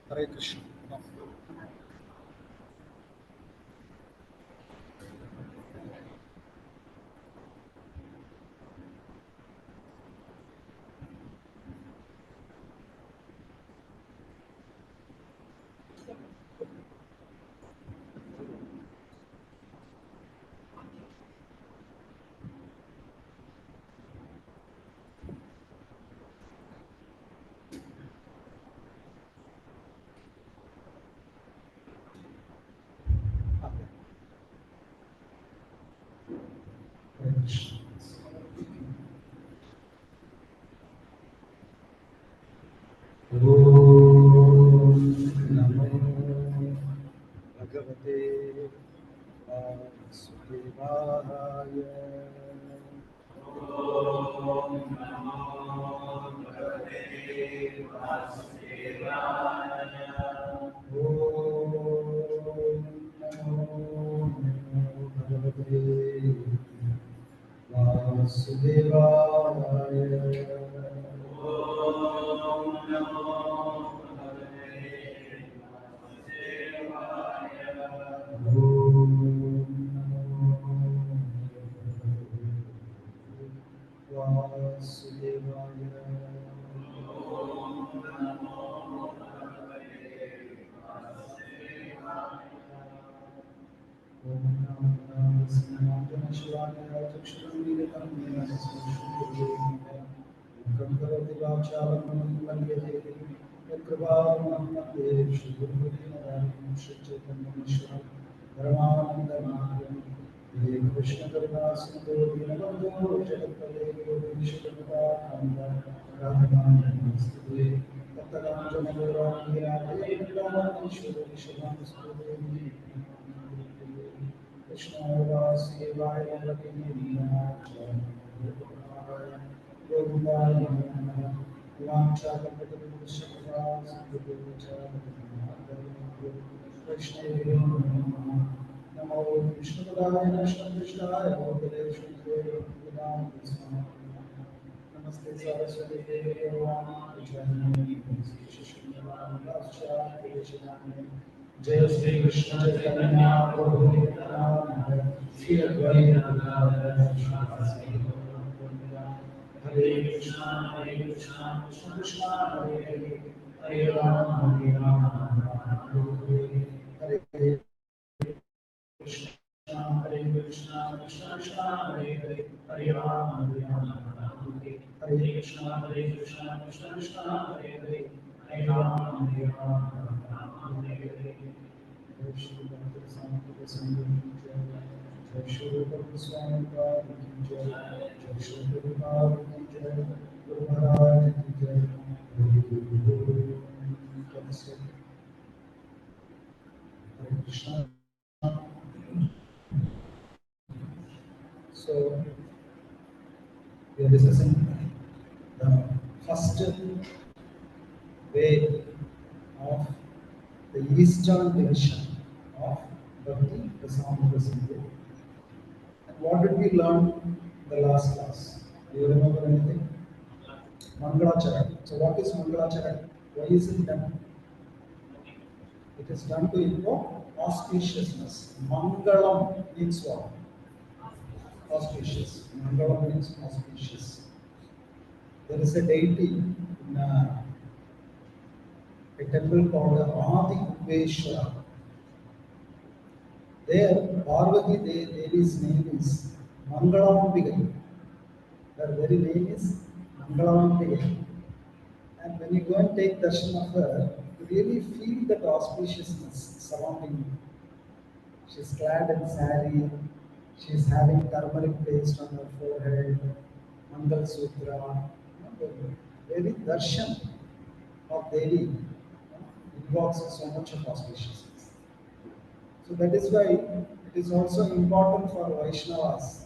Hare Krishna. Om Namo Bhagavate Vasudevaya. Om Namo Bhagavate Vasudevaya. Om Namo Bhagavate Vasudevaya. Om Namo Bhagavate Vasudevaya. Om Namo Vasudevaya. Om Namo Bhagavate Vasudevaya. Om Namo Narasimha Chakshuram Vivetam Narasimha Gandharvika Giridhari Mandir Sri Sri Annadanam Krishna Karuna Sindhu Dinabandhu Jagatpade Vishwakaruna Radhanamasti Tattaram Jamadura Hiraya Ishwara Vishwakaruna Krishna Vasi Vaya Lakshmi Gomata Vacha Vaishnavi Namo Vishnudaya Shantishnaya Namaste Saraswati Jai Sri Krishna Chaitanya Prabhu Nityananda Sri Advaita Hare Krishna Krishna Krishna Hare Hare Hare Rama Rama Hare Hare Krishna Krishna Krishna Hare Hare Hare Rama Rama Hare Krishna Krishna Krishna Hare Hare Hare Rama Rama Hare Jai Shri Gandharvika Giridhari Jai Shri Swami Jai Jai Shri Guru Jai Guru Maharaj Jai Hare Krishna. So we are discussing the first way of the Eastern division of Bhakti, the sound of the Sindhu. And what did we learn in the last class? Do you remember anything? Mangalacharan. So what is Mangalacharan? Why is it done? It is done to invoke auspiciousness. Mangalam means what? Auspicious. Mangalam means auspicious. There is a deity in a temple called Adi Veshwara. There, Parvati Devi's name is Mangalambigai. Her very name is Mangalambigai. And when you go and take darshan of her, you really feel that auspiciousness surrounding you. She's clad in sari, she's having turmeric paste on her forehead, Mangal Sutra. Very darshan of Devi invokes so much of auspiciousness. So that is why it is also important for Vaishnavas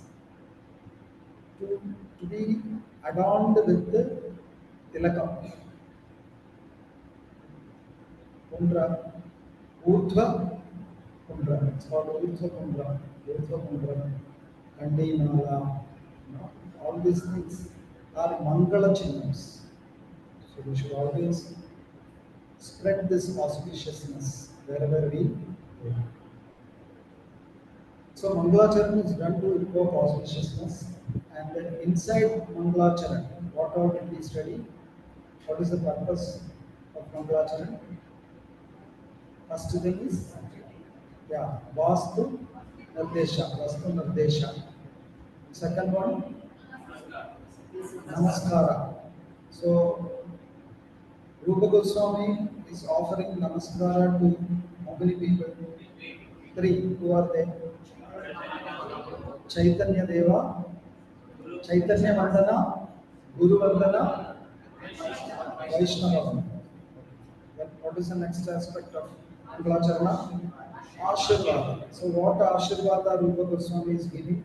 to be adorned with the tilakam. Pundra, Urdhva Pundra. It's called Urdhva Pundra, Kandi Mala, all these things are Mangala Chinnams. So we should always spread this auspiciousness wherever we go. So Mangalacharan is done to evoke auspiciousness, and then inside Mangalacharan, what all did we study? What is the purpose of Mangalacharan? First thing is, Vastu Nirdesha. Second one, Namaskara. So, Rupa Goswami is offering Namaskara to how many people? Three. Who are they? Chaitanya Deva, Chaitanya Vandana, Guru Vandana, Vaishnava. Then what is the next aspect of Mangalacharan? Ashirvada. So what Ashirvada Rupa Goswami is giving?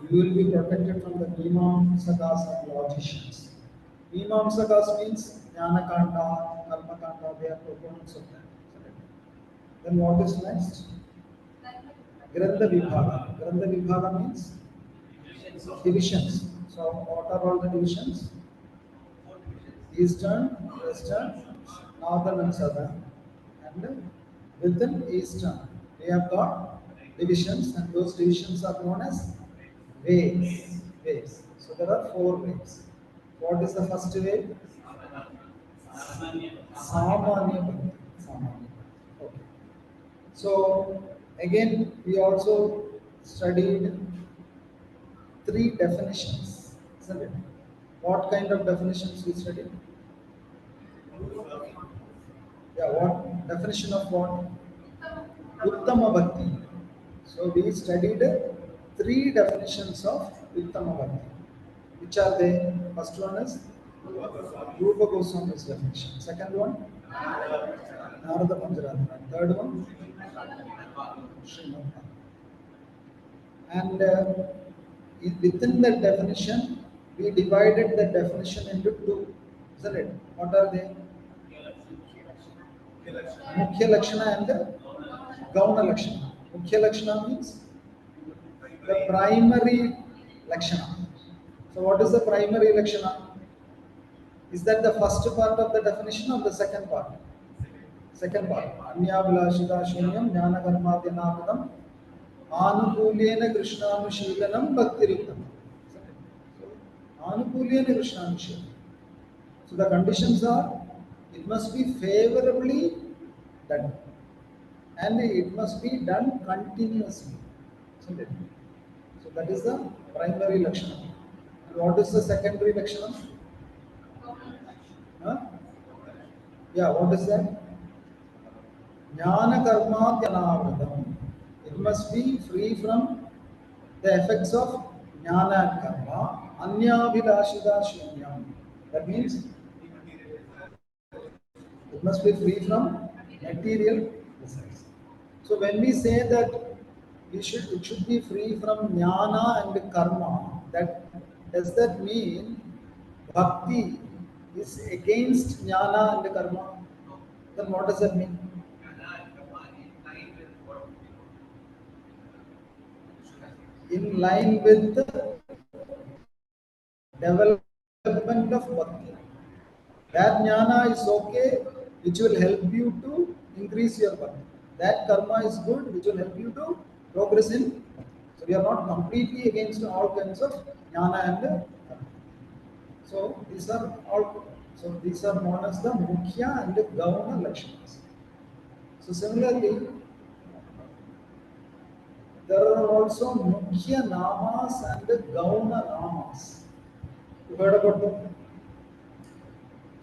You will be protected from the Mimamsakas and logicians. Mimamsakas means Jnana Kanta, Karma Kanta, they are proponents of that. Then what is next? Grantha Vibhaga. Grantha Vibhaga means divisions. So what are all the divisions? Eastern, Western, Northern and Southern. And within Eastern, we have got divisions, and those divisions are known as waves. Waves. So there are four waves. What is the first wave? Samanya Bhakti. Samanya. Okay. So again, we also studied three definitions, isn't it? What kind of definitions we studied? What definition of what? Uttama Bhakti. So we studied three definitions of Uttama Bhakti. Which are they? First one is Rupa Goswami's definition. Second one, Narada Pancharatma. Third one, Sriman. And within that definition, we divided the definition into two, isn't it? What are they? Mukhya Lakshana and Gauna Lakshana. Mukhya Lakshana means the primary Lakshana. So what is the primary Lakshana? Is that the first part of the definition or the second part? Second part. Anyabhilashita shunyam jnana karmadyanakadam anukulyena krishnanushilanam bhaktiriktam. Anukulyena krishnanushilanam. So the conditions are, it must be favorably done, and it must be done continuously. Isn't it? So that is the primary Lakshana. And what is the secondary Lakshana? What is that? Jnana karma dhyanavratam. It must be free from the effects of jnana and karma. Anyabhilashita shunyam. That means it must be free from material desires. So when we say that it should be free from jnana and karma, does that mean bhakti is against jnana and karma? Then what does that mean? In line with the development of bhakti. That jnana is okay, which will help you to increase your bhakti. That karma is good, which will help you to progress in bhakti. So we are not completely against all kinds of jnana and karma. So these are known as the Mukhya and the Gauna Lakshanas. So similarly, there are also Mukhya Namas and the Gauna Namas. You heard about them?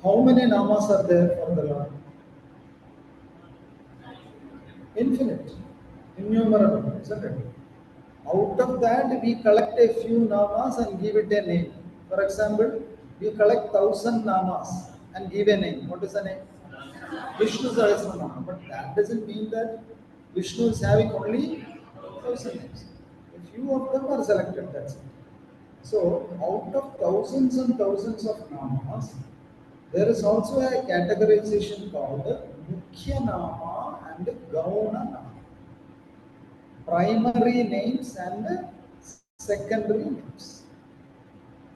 How many Namas are there for the Lord? Infinite, innumerable, isn't it? Out of that, we collect a few Namas and give it a name. For example, we collect 1,000 Namas and give a name. What is the name? Vishnu Sahasranama. But that doesn't mean that Vishnu is having only 1,000 names. A few of them are selected, that's it. So, out of thousands and thousands of Namas, there is also a categorization called Mukhya Nama and Gauna Nama. Primary names and secondary names.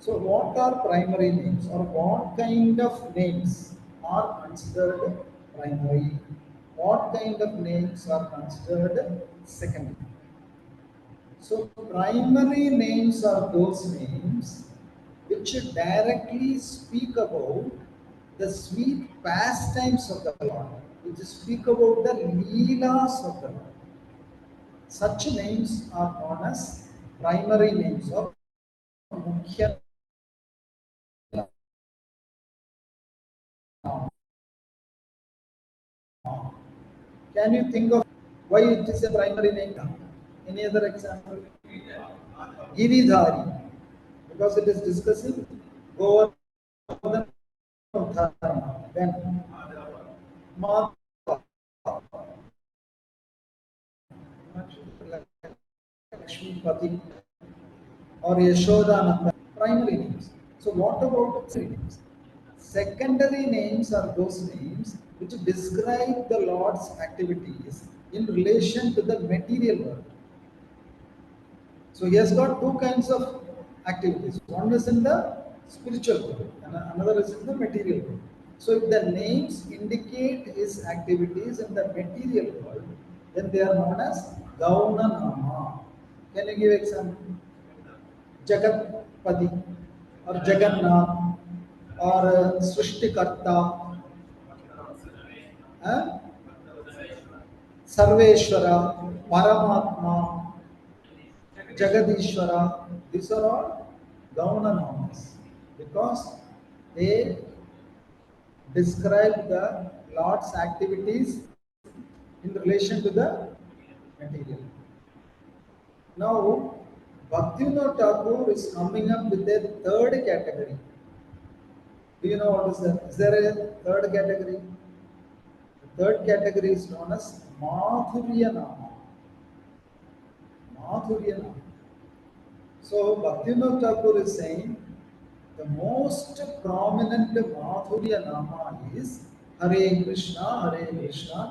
So what are primary names, or what kind of names are considered primary? What kind of names are considered secondary? So primary names are those names which directly speak about the sweet pastimes of the Lord, which speak about the leelas of the Lord. Such names are known as primary names or mukhya. Can you think of why it is a primary name? Any other example? Giridhari, because it is discussing Govardhan Dharma. Then Mahaprabhu, Lakshmi or Yashodananda, primary names. So what about secondary names? Secondary names are those names which describe the Lord's activities in relation to the material world. So he has got two kinds of activities. One is in the spiritual world and another is in the material world. So if the names indicate his activities in the material world, then they are known as Gauna Nama. Can you give example? Jagatpati or Jagannath or Srishtikarta, uh, Sarveshwara, Paramatma, Jagadishwara. These are all Gauna Namas because they describe the Lord's activities in relation to the material. Now, Bhaktivinoda Thakur is coming up with a third category. Do you know what is that? Is there a third category? The third category is known as Madhurya Nama. Madhurya Nama. So Bhaktivinoda Thakur is saying the most prominent Madhurya Nama is Hare Krishna,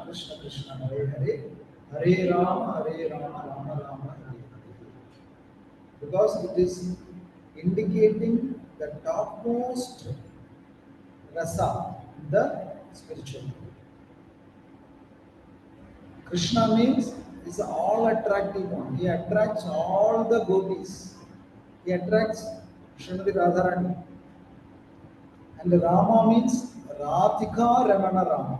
Krishna Krishna, Hare Hare, Hare Rama, Rama Rama, Hare Hare. Because it is indicating the topmost rasa, the spiritual. Krishna means is all attractive one. He attracts all the gopis. He attracts Srimati Radharani. And Rama means Radhika Ramana Rama.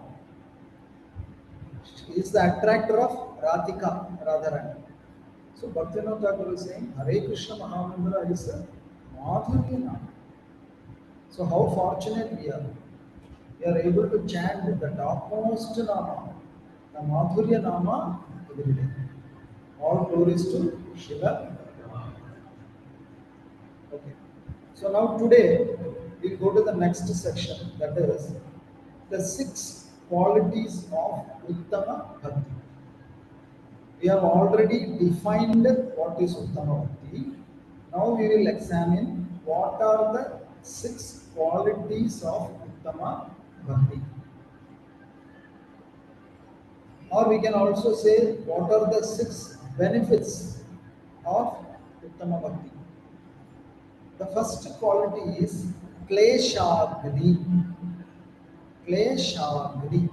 He is the attractor of Radhika Radharani. So Bhaktivinoda Thakur is saying Hare Krishna Mahamantra is a Madhurya Nama. So how fortunate we are. We are able to chant the topmost Nama, the Madhurya Nama every day. All glories to Shiva. Okay. So now today we go to the next section, that is the 6 qualities of Uttama Bhakti. We have already defined what is Uttama Bhakti. Now we will examine what are the 6 qualities of Uttama Bhakti. Or we can also say what are the 6 benefits of Uttama Bhakti. The first quality is Kleshagni. Kleshagni.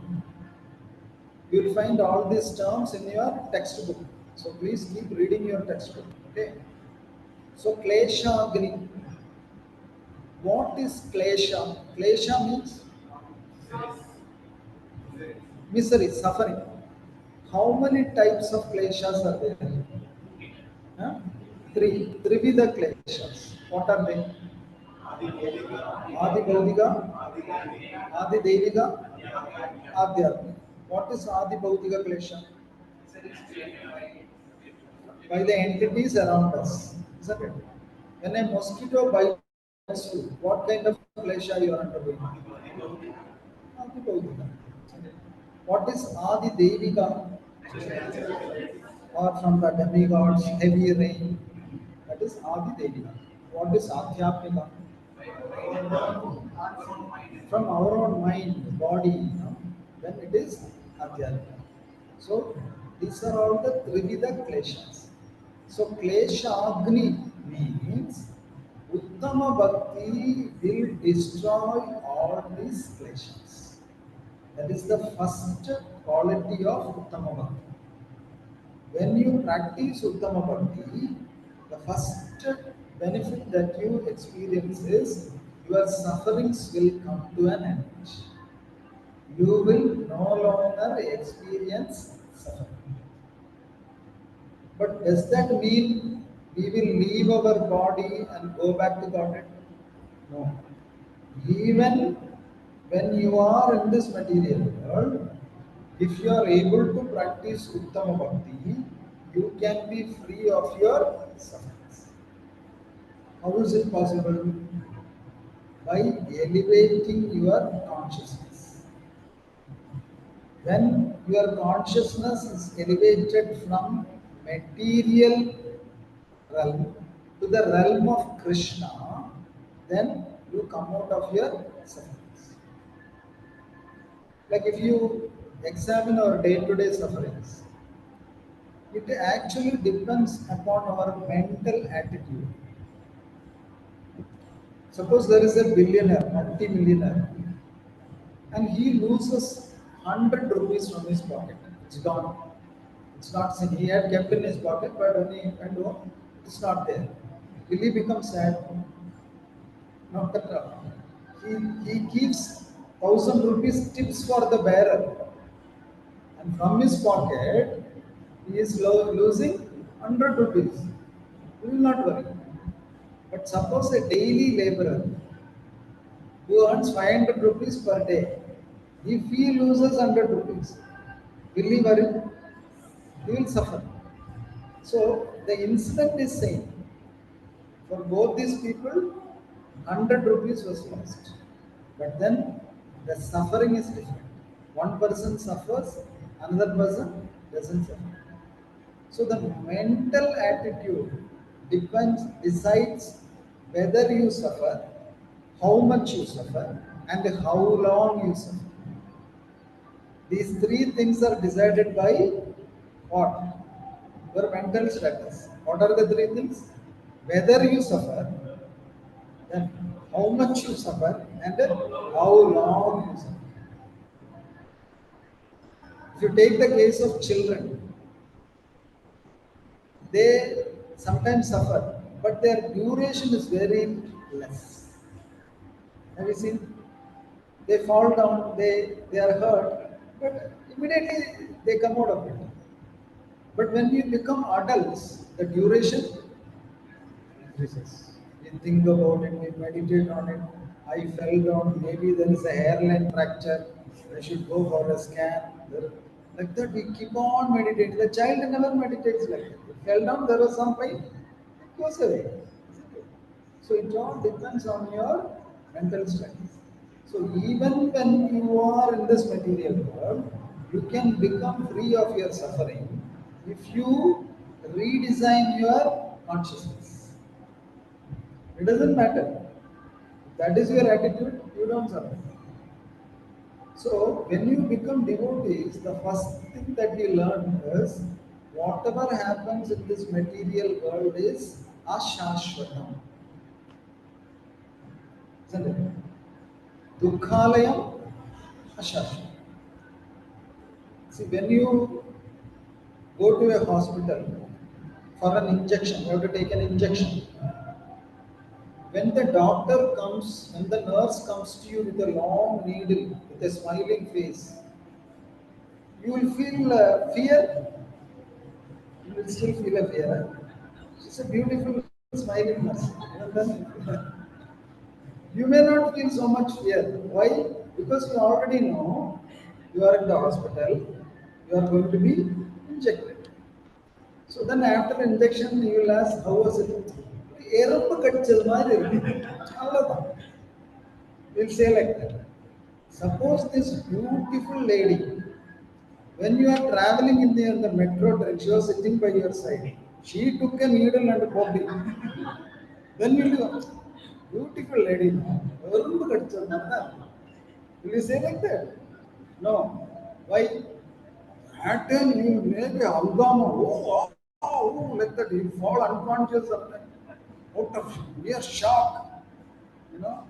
You will find all these terms in your textbook. So please keep reading your textbook. Okay. So Kleshagni. What is Klesha? Klesha means misery, suffering. How many types of kleshas are there? Huh? 3. Trivida kleshas. What are they? Adi Bhaudika, Adi Devika, Adhyatmika. What is Adi Bhaudika klesha? By the entities around us, isn't it? When a mosquito bites you, what kind of klesha you are undergoing? Adi Bhaudika. What is Adi Devika? Or from the demigods, heavy rain. That is Adi Devika. What is Adhyatmika? From our own mind, body, then it is Adhyatmika. So these are all the Trivida kleshas. So kleshagni means Uttama Bhakti will destroy all these kleshas. That is the first quality of Uttama Bhakti. When you practice Uttama Bhakti, the first benefit that you experience is your sufferings will come to an end. You will no longer experience suffering. But does that mean we will leave our body and go back to Godhead? No. Even when you are in this material world, if you are able to practice Uttama Bhakti, you can be free of your sufferings. How is it possible? By elevating your consciousness. When your consciousness is elevated from material realm to the realm of Krishna, then you come out of your sufferings. Like if you examine our day-to-day sufferings, it actually depends upon our mental attitude. Suppose there is a billionaire, multi-millionaire, and he loses 100 rupees from his pocket. It's gone. It's not seen. He had kept in his pocket, but when he went home, it's not there. Will he become sad? Not at all. He keeps 1,000 rupees tips for the bearer, and from his pocket, he is losing 100 rupees. He will not worry. But suppose a daily laborer who earns 500 rupees per day, if he loses 100 rupees, will he worry? He will suffer. So the incident is same. For both these people, 100 rupees was lost. But then the suffering is different. One person suffers, another person doesn't suffer. So the mental attitude decides whether you suffer, how much you suffer, and how long you suffer. These three things are decided by what? Your mental status. What are the three things? Whether you suffer, then how much you suffer, and then how long you suffer. If you take the case of children, they sometimes suffer, but their duration is very less. Have you seen? They fall down, they are hurt, but immediately they come out of it. But when you become adults, the duration increases. We think about it, we meditate on it. I fell down, maybe there is a hairline fracture, I should go for a scan. Like that, we keep on meditating. The child never meditates like that. He fell down, there was some pain, it goes away. So it all depends on your mental strength. So even when you are in this material world, you can become free of your suffering if you redesign your consciousness. It doesn't matter. If that is your attitude, you don't suffer. So when you become devotees, the first thing that you learn is whatever happens in this material world is ashashvatam. Isn't it? Dukhalayam ashashvatam. See, when you go to a hospital for an injection, you have to take an injection. When the doctor comes, when the nurse comes to you with a long needle, with a smiling face, you will feel fear. You will still feel a fear. She's a beautiful smiling nurse. You may not feel so much fear. Why? Because you already know you are in the hospital, you are going to be injected. So then after injection, you will ask, how was it? எறும்பு கடிச்சது மாதிரி இருக்கு அவ்வளவுதான். We'll say like that. Suppose this beautiful lady, when you are traveling in the metro train, she was sitting by your side. She took a needle and poked it. Then you do, beautiful lady, எறும்பு கடிச்சது மாதிரி தான். Will you say like that? No. Why? At time you make a hangama, like that, you fall unconscious sometimes, out of mere shock. You know,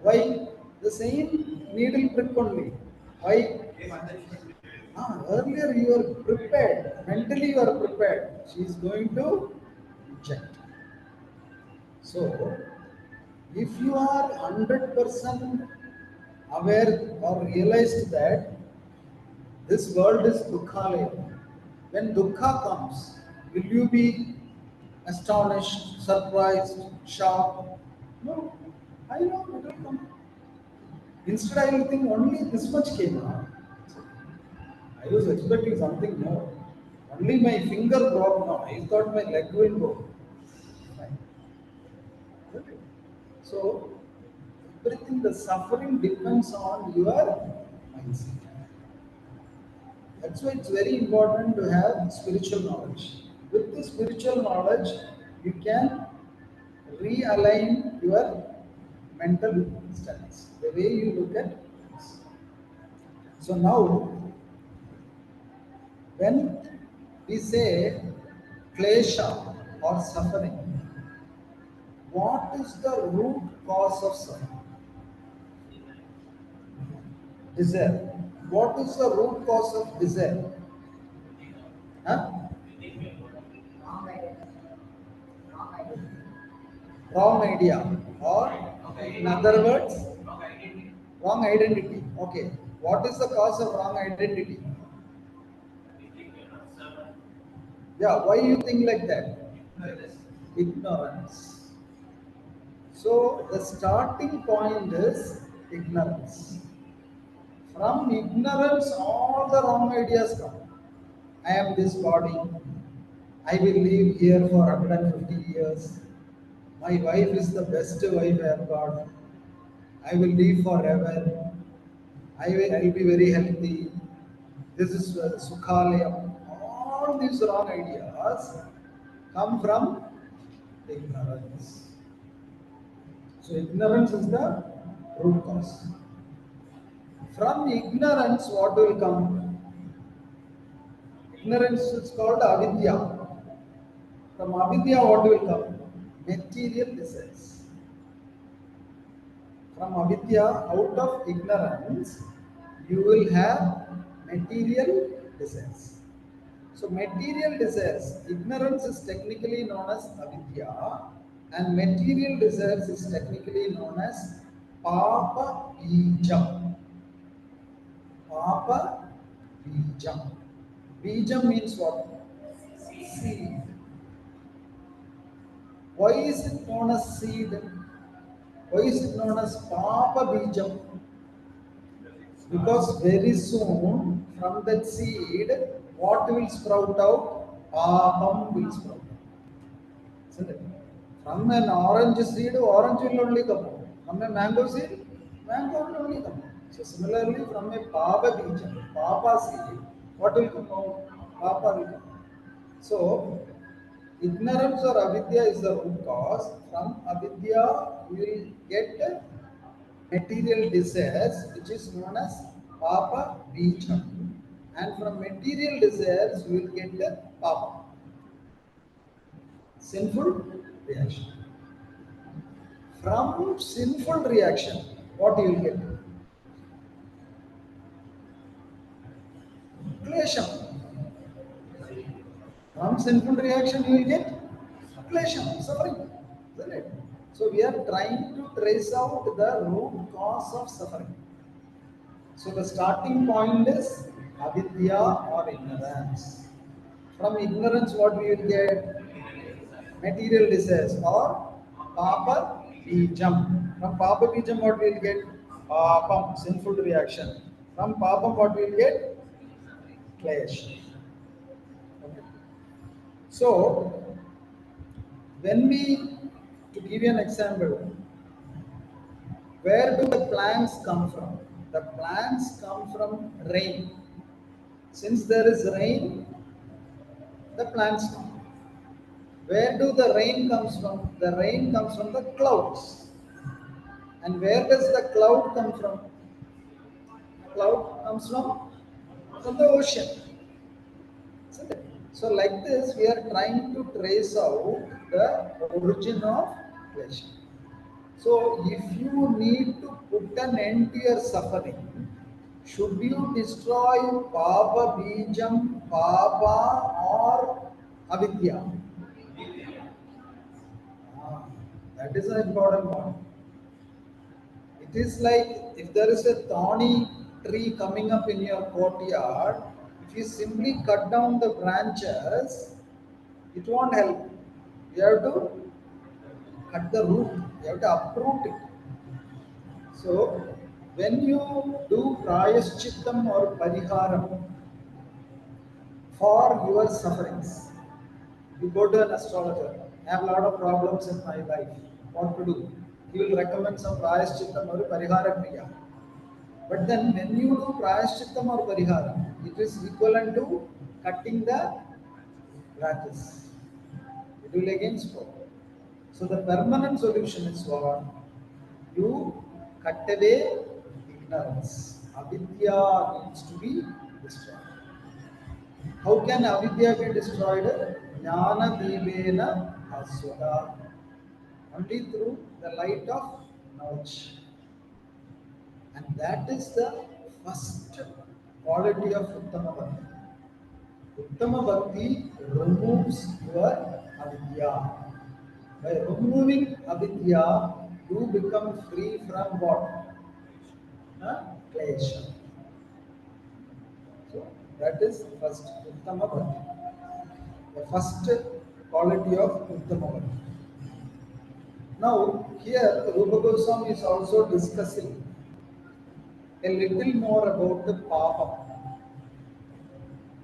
why? The same needle prick only. Why? Earlier you are prepared, mentally you are prepared. She is going to inject. So, if you are 100% aware or realized that this world is Dukkhalaya, when Dukkha comes, will you be astonished, surprised, shocked? No, I know it will come. Instead, I will think only this much came out. I was expecting something more. Only my finger broke now. I thought my leg will go. Fine. Okay. So, everything, the suffering depends on your mindset. That's why it's very important to have spiritual knowledge. With the spiritual knowledge, you can realign your mental stance, the way you look at things. So now, when we say klesha or suffering, what is the root cause of suffering? Desire. What is the root cause of desire? Huh? Wrong idea. Or, in other words, wrong identity. Okay. What is the cause of wrong identity? Yeah, why you think like that? Ignorance. So the starting point is ignorance. From ignorance, all the wrong ideas come. I am this body. I will live here for 150 years. My wife is the best wife I have got. I will live forever. I'll be very healthy. This is Sukhalayam. All these wrong ideas come from ignorance. So ignorance is the root cause. From ignorance, what will come? Ignorance is called avidya. From avidya, what will come? Material desires. From avidya, out of ignorance, you will have material desires. So material desires, ignorance is technically known as avidya, and material desires is technically known as papa bijam. Papa bijam. Bijam means what? Seed. Why is it known as seed? Why is it known as Papa Bijam? Because very soon from that seed, what will sprout out? Papam will sprout out. Isn't it? From an orange seed, orange will only come out. From a mango seed, mango will only come out. So similarly, from a Papa Bijam, Papa seed, what will come out? Papa will come out. So ignorance or avidya is the root cause. From avidya, we will get material desires, which is known as papa bijam. And from material desires, we will get the papa, sinful reaction. From sinful reaction, what you will get? Klesham. From sinful reaction, you will get klesham, suffering. Isn't it? So we are trying to trace out the root cause of suffering. So the starting point is avidya or ignorance. From ignorance, what we will get? Material desires or papa bijam. From papa bijam, what we will get? Papam, sinful reaction. From papam, what we will get? Clash. Okay. So when we, to give you an example, where do the plants come from? The plants come from rain. Since there is rain, the plants come. Where do the rain comes from? The rain comes from the clouds. And where does the cloud come from? Cloud comes from the ocean. So like this, we are trying to trace out the origin of klesha. So if you need to put an end to your suffering, should you destroy Papa Bijam, Papa or Avidya? Ah, that is an important one. It is like if there is a thorny tree coming up in your courtyard, if you simply cut down the branches, it won't help. You have to cut the root, you have to uproot it. So, when you do prayaschittam or pariharam for your sufferings, you go to an astrologer, I have a lot of problems in my life, what to do? He will recommend some prayaschittam or parihara kriya. But then when you do prayaschittam or parihara, it is equivalent to cutting the branches. It will again spoil. So the permanent solution is what? You cut away ignorance. Avidya needs to be destroyed. How can avidya be destroyed? Jnana divena aswada. Only through the light of knowledge. And that is the first quality of Uttama Bhakti. Uttama Bhakti removes your avidya. By removing avidya, you become free from what? Klesha. So that is first Uttama Bhakti. The first quality of Uttama Bhakti. Now here Rupa Goswami is also discussing a little more about the Papam.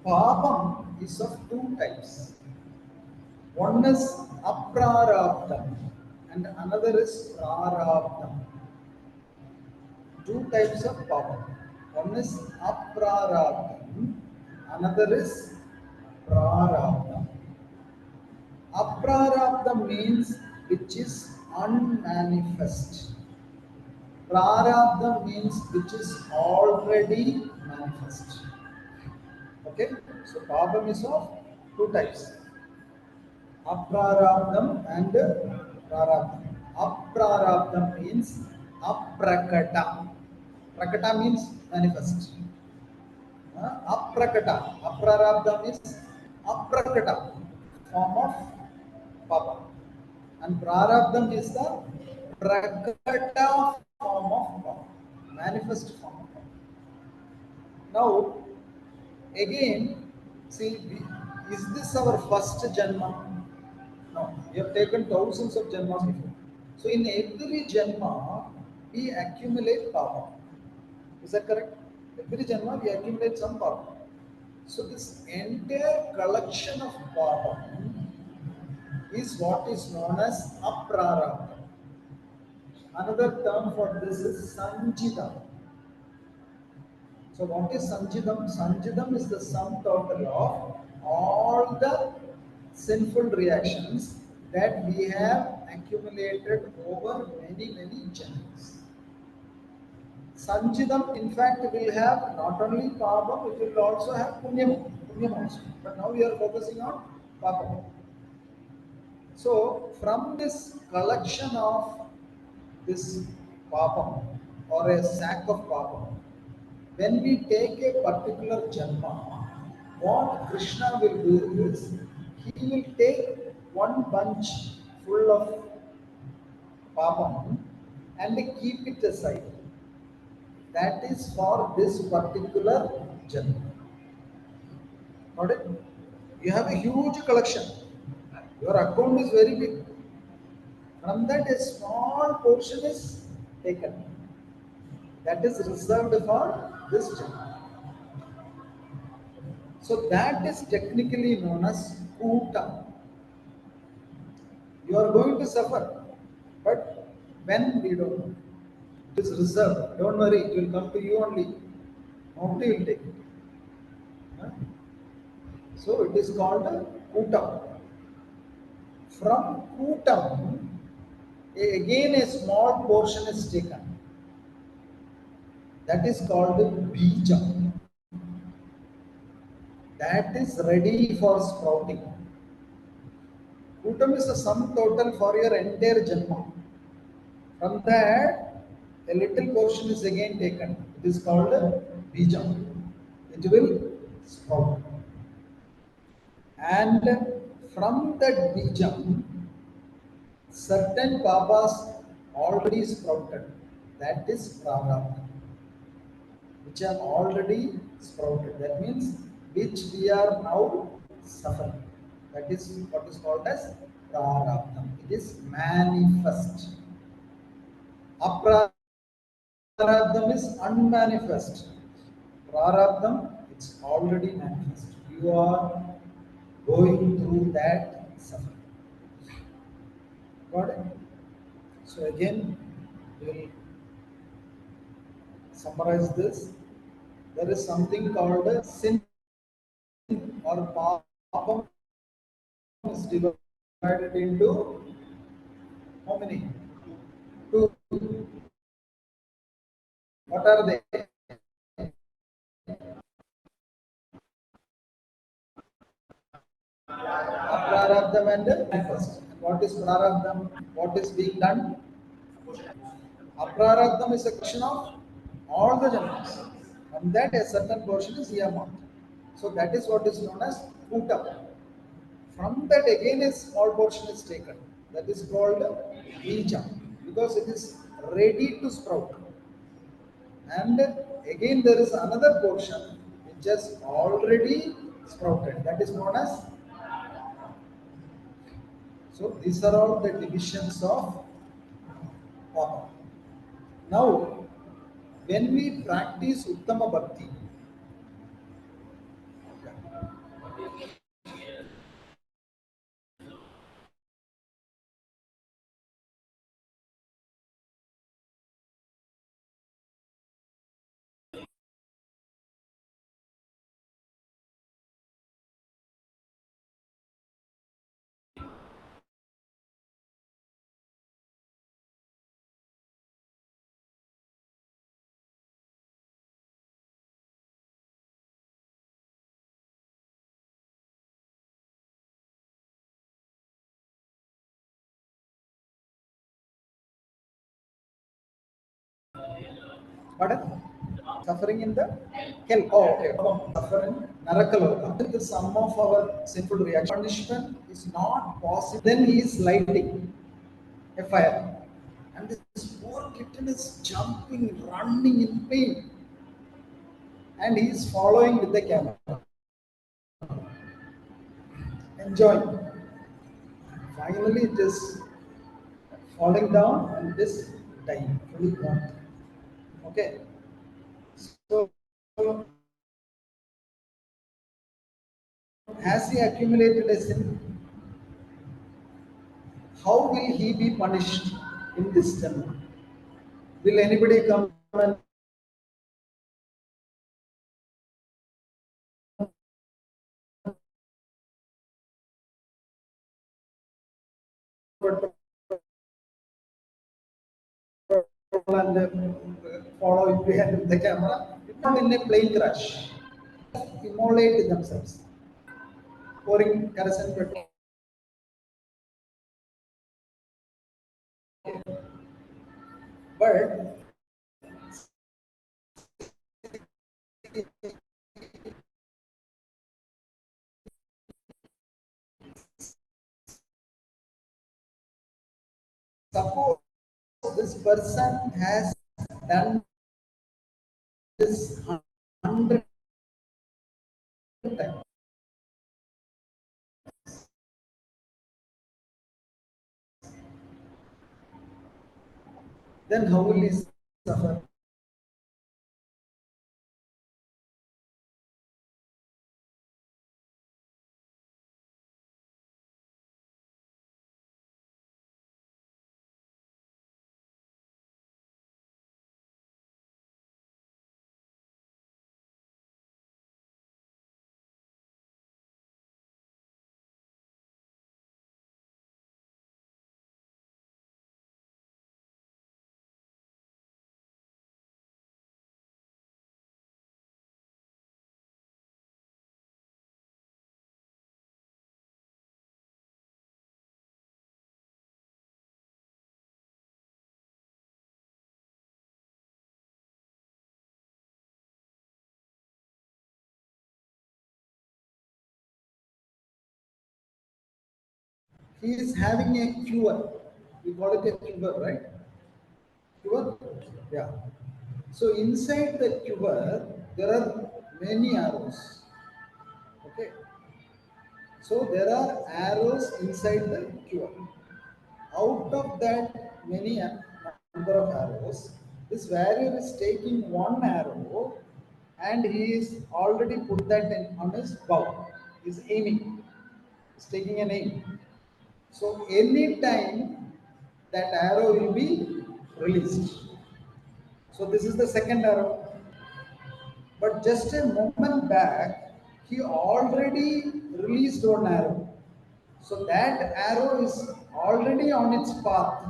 Papam is of two types. One is aprarabdham and another is prarabdham. Two types of papam. One is aprarabdham, another is prarabdham. Aprarabdham means which is unmanifest. Prarabdham means which is already manifest. Okay, so papam is of two types. Aprarabdham and prarabdham. Aprarabdham means aprakata. Prakata means manifest. Aprakata. Aprarabdham is aprakata, form of papa. And prarabdham is the prakata form of papa, manifest form of papa. Now, again, see, is this our first janma? No, we have taken thousands of janmas before. So in every janma, we accumulate papa. Is that correct? Every janma, we accumulate some papa. So this entire collection of papa is what is known as aprarabdha. Another term for this is sanjidam. So what is sanjidam? Sanjidam is the sum total of all the sinful reactions that we have accumulated over many janmas. Sanjidam, in fact, will have not only papam, it will also have punyam also. But now we are focusing on papam. So from this collection of this papam or a sack of papam, when we take a particular janma, what Krishna will do is, he will take one bunch full of papam and keep it aside. That is for this particular janma. Got it? You have a huge collection. Your account is very big. From that, a small portion is taken. That is reserved for this janma. So that is technically known as kutam. You are going to suffer, but when we don't know. It is reserved. Don't worry, it will come to you only. Nobody will take it. So it is called kutam. From kutam, again a small portion is taken. That is called bija. that is ready for sprouting. Kutam is a sum total for your entire Janma. From that, a little portion is again taken. It is called Bijam. It will sprout. And from that Bijam, certain Babas already sprouted. That is Prarabdha, which are already sprouted. That means which we are now suffering. That is what is called as Prarabdha. It is manifest. Aprarabdha is unmanifest. Prarabdham, it's already manifest. You are going through that suffering. Got it? So again, we'll summarize this. There is something called a sin or papam is divided into how many? Two. What are they? Prarabdham and manifest. What is prarabdham? What is being done? Aprarabdham is a question of all the janmas. From that, a certain portion is earmarked. So that is what is known as Utam. From that, again, a small portion is taken. That is called Bija, because it is ready to sprout. And again, there is another portion which is already sprouted. That is known as. So these are all the divisions of Papa. Now, when we practice Uttama Bhakti, pardon? Suffering in the hell. Oh, okay. Suffering Narakaloka. The sum of our sinful reaction. Punishment is not possible. Then he is lighting a fire. And this poor kitten is jumping, running in pain. And he is following with the camera. Enjoying. Finally, it is falling down and it is dying. Fully gone. Okay. So, has he accumulated a sin? How will he be punished in this Janma? Will anybody come and follow it behind the camera? It's not in a plane crash. Immolate themselves, pouring kerosene petrol. But suppose this person has done this 100 times, then how will he suffer? he is having a cure. We call it a cure, right? Cure? Yeah. So inside the cure, there are many arrows. Okay. So there are arrows inside the cure. Out of that many number of arrows, this warrior is taking one arrow and he is already put that on his bow. He's aiming. He's taking an aim. So any time that arrow will be released. So this is the second arrow. But just a moment back, he already released one arrow. So that arrow is already on its path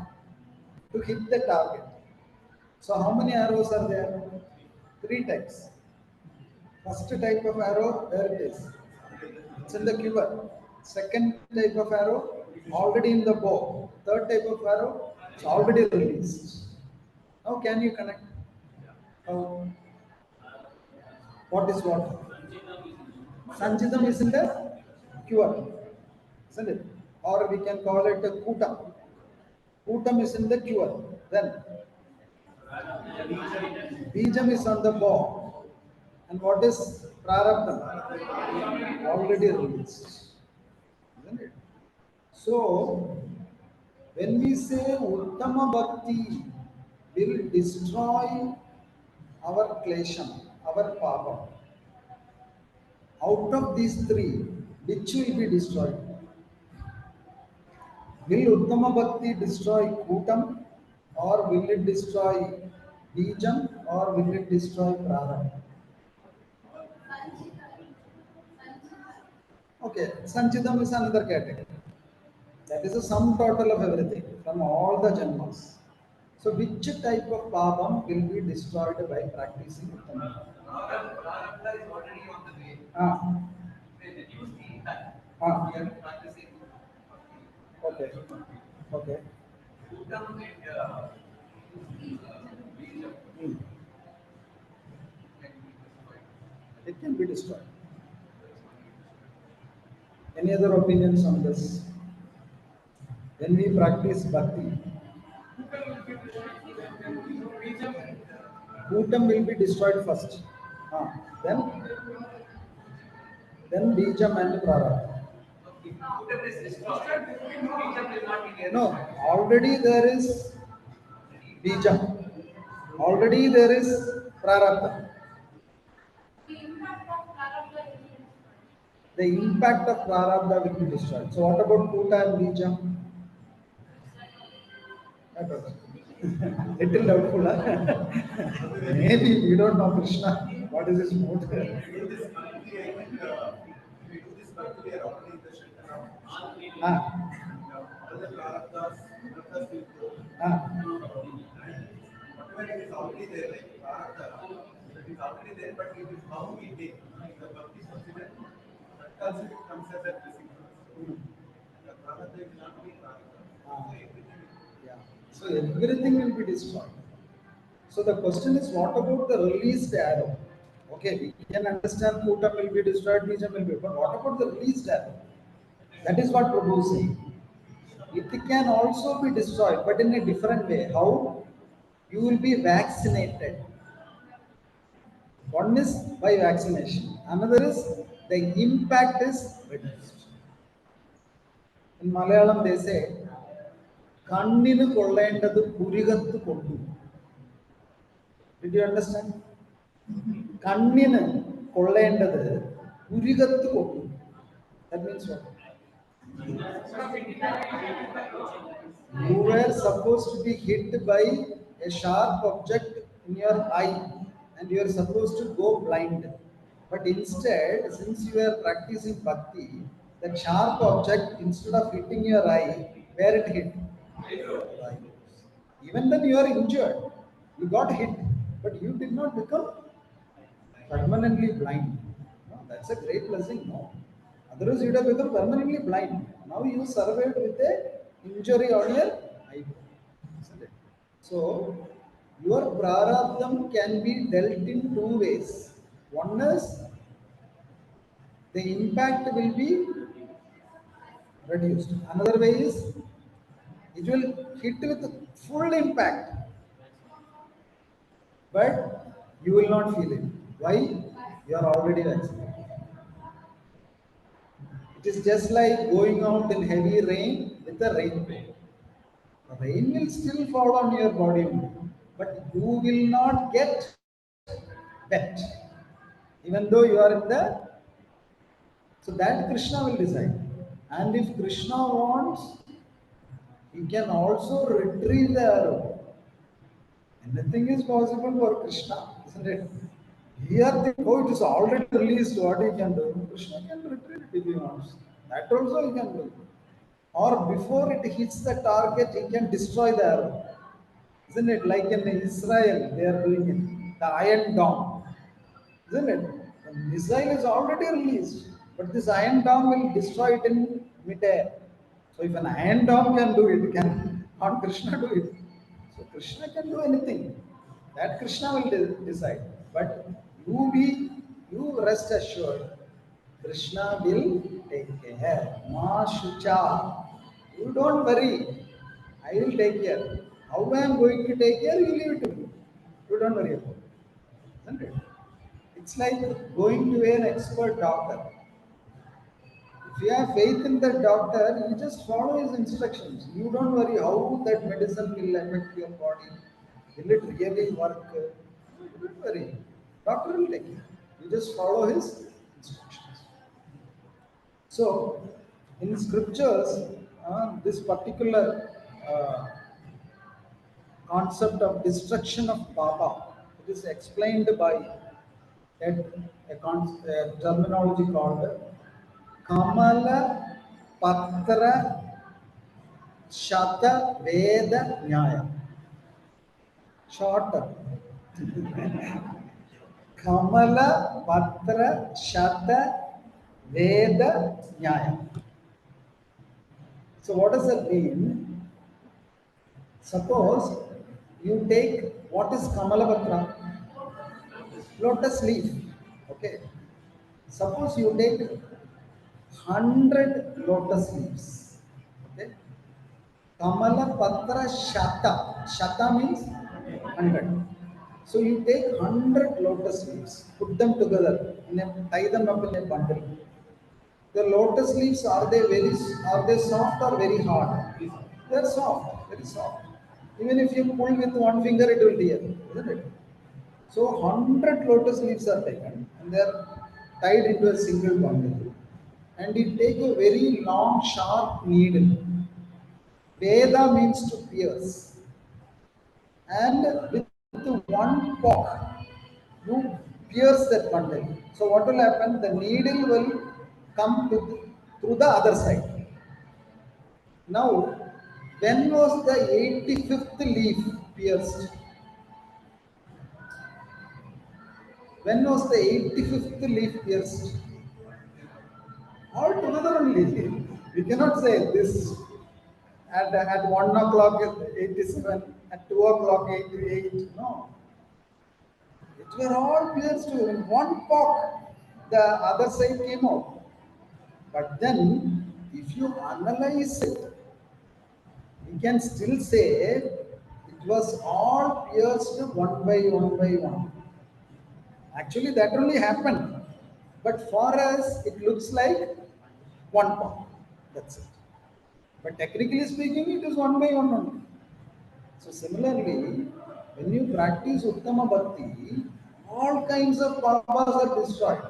to hit the target. So how many arrows are there? Three types. First type of arrow, there it is. It's in the quiver. Second type of arrow, already in the bow. Third type of arrow, it's already released. Now can you connect? How? What is what? Sanjidam is in the quiver, isn't it? Or we can call it a kutam. Kutam is in the quiver. Then Bijam is on the bow. And what is Prarabdham? Already released. Isn't it? So, when we say Uttama Bhakti will destroy our klesham, our papa, out of these three, which will be destroyed? Will Uttama Bhakti destroy Kutam, or will it destroy Bijam, or will it destroy Prarabdham? Okay, Sanchidam is another category. That is a sum total of everything from all the janmas. So, which type of pabam will be destroyed by practicing Uttama? Prarabdha is already on the way. Ah, They reduce the impact. ah, We are practicing okay, okay. Bhutan and Bijam Hmm. can be destroyed. It can be destroyed. Any other opinions on this? When we practice bhakti, Bhutam will be destroyed first. Ah, then Bijam and Prarabdha. If Bhutan is destroyed, Bijam will not be there. No, already there is Bijam. Already there is Prarabdha. The impact of Prarabdha will be destroyed. So what about Kuta and Bijam? That was little doubtful. Huh? Maybe we don't know Krishna. What is his mood here? In this country, I think we do this country are already in the shelter of Ah, all the prarabdhas, anarthas will go. ah, And whatever it is already there, like prarabdha, it is already there, but it is how we take. If the bhakti is considered, that also it comes as a blessing for us. hmm, The prarabdha will not be prarabdha. ah, So everything is yeah. So everything will be destroyed. So the question is, what about the released arrow? Okay, we can understand Kutam will be destroyed, Bijam will be, but what about the released arrow? That is what Prabhu is saying. It can also be destroyed, but in a different way. How? You will be vaccinated. One is by vaccination, another is the impact is reduced. In Malayalam, they say, കണ്ണിന് കൊള്ളേണ്ടത് പുരികത്ത് കൊണ്ടു. Did you understand? കണ്ണിന് കൊള്ളേണ്ടത് പുരികത്ത് കൊണ്ടു. That means what? You were supposed to be hit by a sharp object in your eye and you are supposed to go blind. But instead, since you are practicing bhakti, that sharp object, instead of hitting your eye, where it hit? Your eye. Even then you are injured. You got hit, but you did not become permanently blind. No, that's a great blessing, no? Otherwise, you would have become permanently blind. Now you survived with a injury on your eyebrow. Isn't it? So, your prarabdham can be dealt in two ways. One is the impact will be reduced. Another way is it will hit with full impact, but you will not feel it. Why? You are already vaccinated. It is just like going out in heavy rain with a raincoat. The rain will still fall on your body only, but you will not get wet, even though you are in the. So that Krishna will decide. And if Krishna wants, he can also retrieve the arrow. Anything is possible for Krishna, isn't it? Here think, oh, it is already released, what he can do? Krishna can retrieve it if he wants. That also he can do. Or before it hits the target, he can destroy the arrow. Isn't it? Like in Israel, they are doing it. The Iron Dome. Isn't it? The missile is already released, but this Iron Dome will destroy it in mid-air. So if an Iron Dome can do it, can not Krishna do it? So Krishna can do anything. That Krishna will decide. But you rest assured, Krishna will take care. Ma Shucha. You don't worry. I will take care. How I am going to take care, you leave it to me. You don't worry about it. Isn't it? It's like going to an expert doctor. If you have faith in that doctor, you just follow his instructions. You don't worry how that medicine will affect your body. Will it really work? Don't worry. Doctor will take it. You just follow his instructions. So, in scriptures, this particular concept of destruction of Papa, it is explained by a terminology called Kamala Patra Shata Veda Nyaya. Shorter. Kamala Patra Shata Veda Nyaya. So what does that mean? Suppose you take what is Kamalapatra? Lotus leaf. Okay. Suppose you take 100 lotus leaves. Okay. Kamalapatra Shata. Shata means 100. So you take 100 lotus leaves, put them together, tie them up in a bundle. The lotus leaves, are they soft or very hard? They are soft, very soft. Even if you pull with one finger, it will tear, isn't it? So 100 lotus leaves are taken and they are tied into a single bundle. And you take a very long, sharp needle. Veda means to pierce. And with one poke, you pierce that bundle. So what will happen? The needle will come through the other side. Now, when was the 85th leaf pierced? When was the 85th leaf pierced? All together only. We cannot say this at 1 o'clock 87, at 2 o'clock 88. No. It were all pierced in one poke. The other side came out. But then, if you analyze it, we can still say it was all pierced one by one by one. Actually, that only happened. But for us, it looks like one poke. That's it. But technically speaking, it is one by one only. So similarly, when you practice Uttama Bhakti, all kinds of papas are destroyed.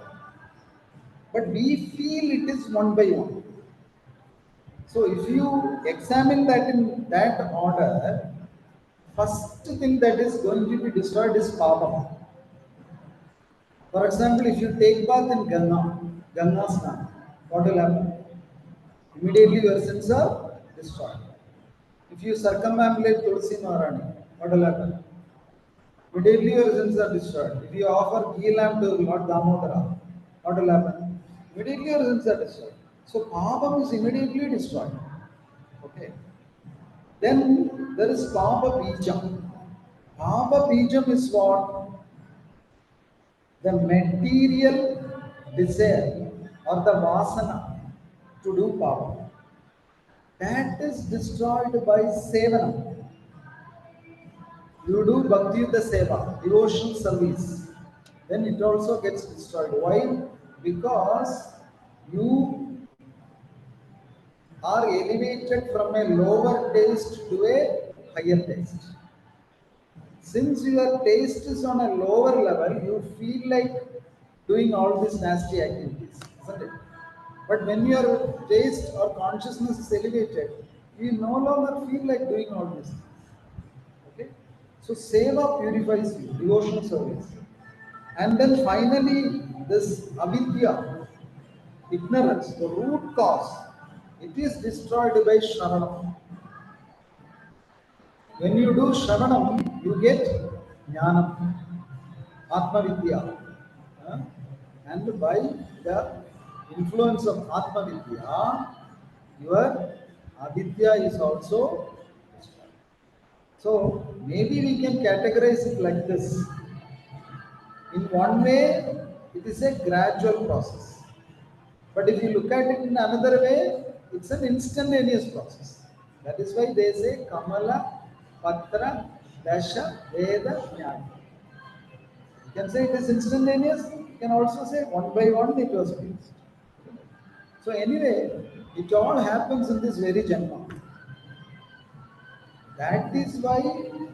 But we feel it is one by one. So if you examine that in that order, first thing that is going to be destroyed is papa. For example, if you take bath in Ganga Snan, what will happen? Immediately your sins are destroyed. If you circumambulate Tulsi Maharani, what will happen? Immediately your sins are destroyed. If you offer ghee lamp to Lord Damodara, what will happen? Immediately your sins are destroyed. So Papa is immediately destroyed. Okay. Then there is Papa Bijam. Papa Bijam is what? The material desire or the vasana to do Papa. That is destroyed by sevanam. You do bhakti with the seva, devotional service, then it also gets destroyed. Why? Because you are elevated from a lower taste to a higher taste. Since your taste is on a lower level, you feel like doing all these nasty activities, isn't it? But when your taste or consciousness is elevated, you no longer feel like doing all these things. Okay? So seva purifies you, devotional service. And then finally, this avidya, ignorance, the root cause, it is destroyed by shravanam. When you do shravanam, you get jnanam, atma vidya. Uh, and by the influence of atma vidya, your avidya is also destroyed. So maybe we can categorize it like this. In one way, it is a gradual process. But if you look at it in another way, it's an instantaneous process. That is why they say Kamala, Patra, Dasha, Veda, Jnana. You can say it is instantaneous, you can also say one by one it was fixed. So anyway, it all happens in this very Janma. That is why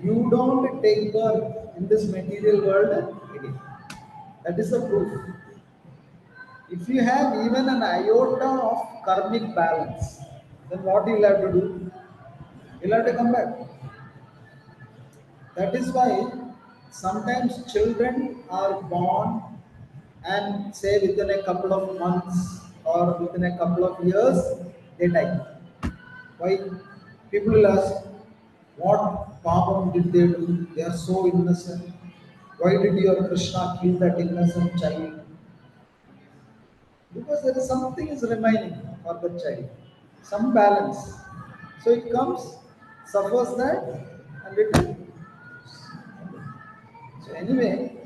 you don't take birth in this material world again. That is the proof. If you have even an iota of karmic balance, then what you'll have to do? You'll have to come back. That is why sometimes children are born and say within a couple of months or within a couple of years they die. Why? People will ask, what papam did they do? They are so innocent. Why did your Krishna kill that innocent child? Because there is something is remaining for the child, some balance. So it comes, suffers that, and it. So anyway,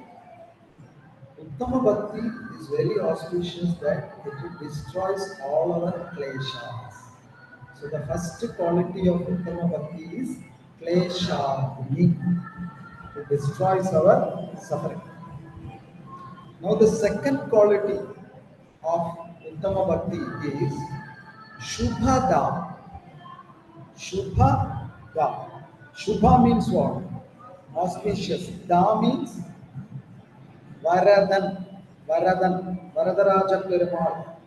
Uttama Bhakti is very auspicious that it destroys all our kleshas. So the first quality of Uttama Bhakti is kleshadini. It destroys our suffering. Now the second quality of Uttama Bhakti is Shubhada. Shubhada. Shubha means what? Auspicious. Da means Varadan. Varadan. Varadaraja Perumal.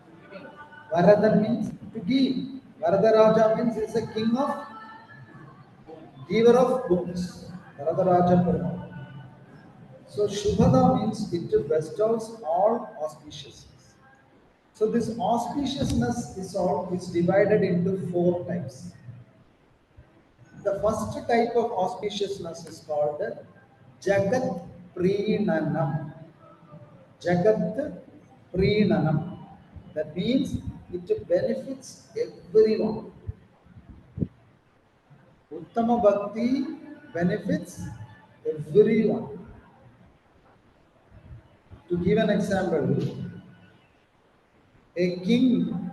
Varadan means to give. Varadaraja means he is a king of giver of books. Varadaraja Perumal. So Shubhada means it bestows all auspiciousness. So this auspiciousness is divided into four types. The first type of auspiciousness is called Jagat Preenanam. Jagat Preenanam. That means it benefits everyone. Uttama Bhakti benefits everyone. To give an example, a king,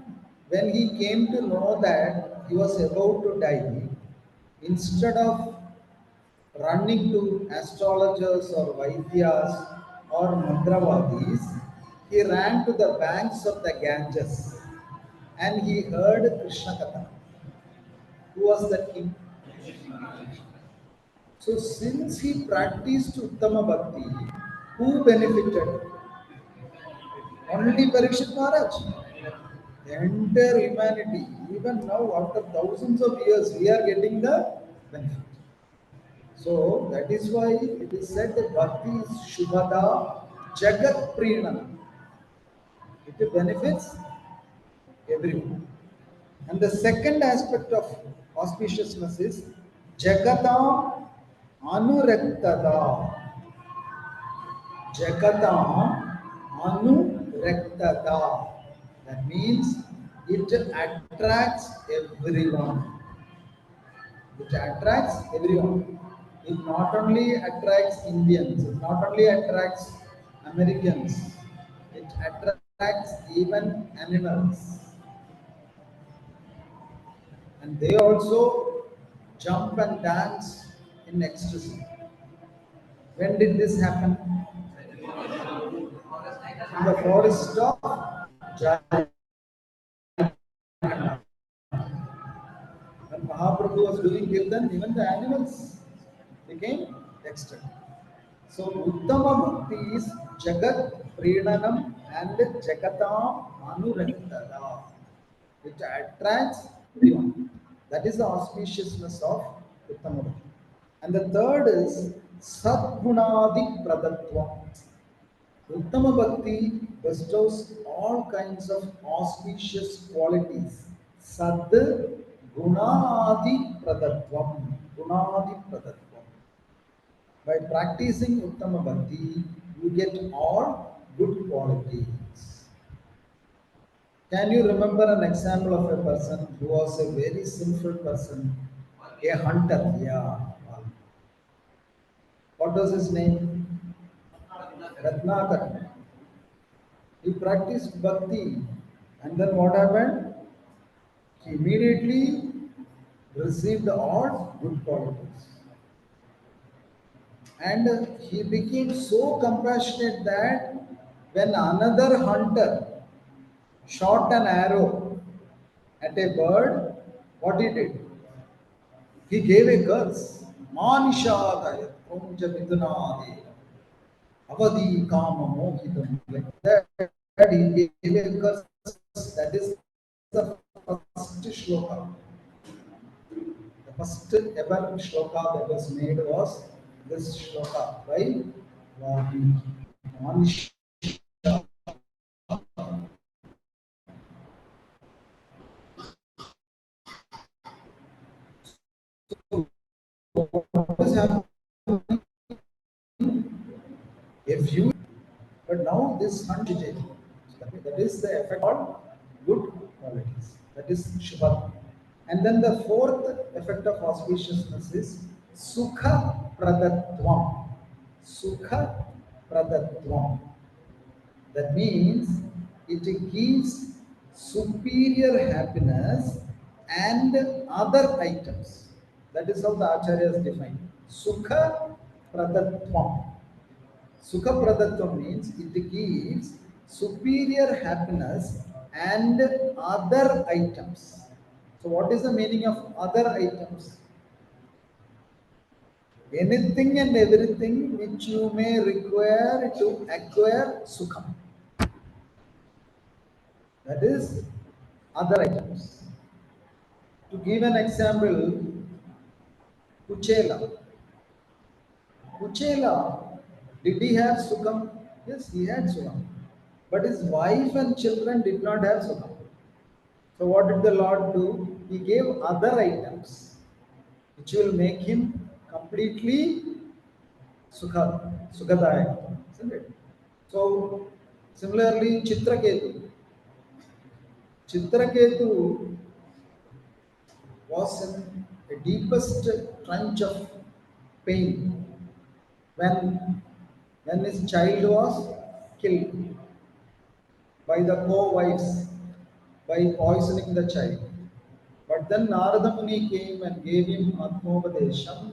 when he came to know that he was about to die, instead of running to astrologers or Vaidyas or Mantravadis, he ran to the banks of the Ganges and he heard Krishna Katha. Who was that king? So, since he practiced Uttama Bhakti, who benefited? Only Parikshit Maharaj. The entire humanity, even now after thousands of years, we are getting the benefit. So that is why it is said that Bhakti is Shubhada Jagat Priyana. It benefits everyone. And the second aspect of auspiciousness is Jagatam Anuraktada. Jagatam Anuraktada. That means it attracts everyone. It attracts everyone. It not only attracts Indians, it not only attracts Americans, it attracts even animals. and they also jump and dance in ecstasy. When did this happen? In the forest of Jharkhand. When Mahaprabhu was doing Kirtan, even the animals became extinct. So Uttama Bhakti is Jagat Predanam and Jagatam Anuraktada. It attracts everyone. That is the auspiciousness of Uttama Bhakti. And the third is Sadgunadi Pradatvam. Uttama Bhakti bestows all kinds of auspicious qualities. Sad Gunadi Pradatvam. Gunadi Pradatvam. By practicing Uttama Bhakti, you get all good qualities. Can you remember an example of a person who was a very sinful person, a hunter? Yeah. What was his name? Ratnakar. He practiced bhakti, and then what happened? He immediately received all good qualities. And he became so compassionate that when another hunter shot an arrow at a bird, what he did? He gave a curse. Manishadaya Pronja Midunade Avadi Kama Mohitam. Like that he gave a curse. That is the first shloka. The first ever shloka that was made was this shloka, right? Manisha. What is happening? If you, but now this hundred, that is the effect of good qualities. That is Shubha. And then the fourth effect of auspiciousness is Sukha Pradatvam. Sukha Pradatvam. That means it gives superior happiness and other items. That is how the Acharyas define. Sukha Pradatvam. Sukha Pradatvam means it gives superior happiness and other items. So, what is the meaning of other items? Anything and everything which you may require to acquire Sukha. That is other items. To give an example, Kuchela. Kuchela, did he have Sukham? Yes, he had Sukham. But his wife and children did not have Sukham. So what did the Lord do? He gave other items which will make him completely Sukhadaya. Isn't it? So similarly, Chitraketu. Chitraketu was in the deepest trench of pain when his child was killed by the co-wives by poisoning the child. But then Narada Muni came and gave him Atmopadesham,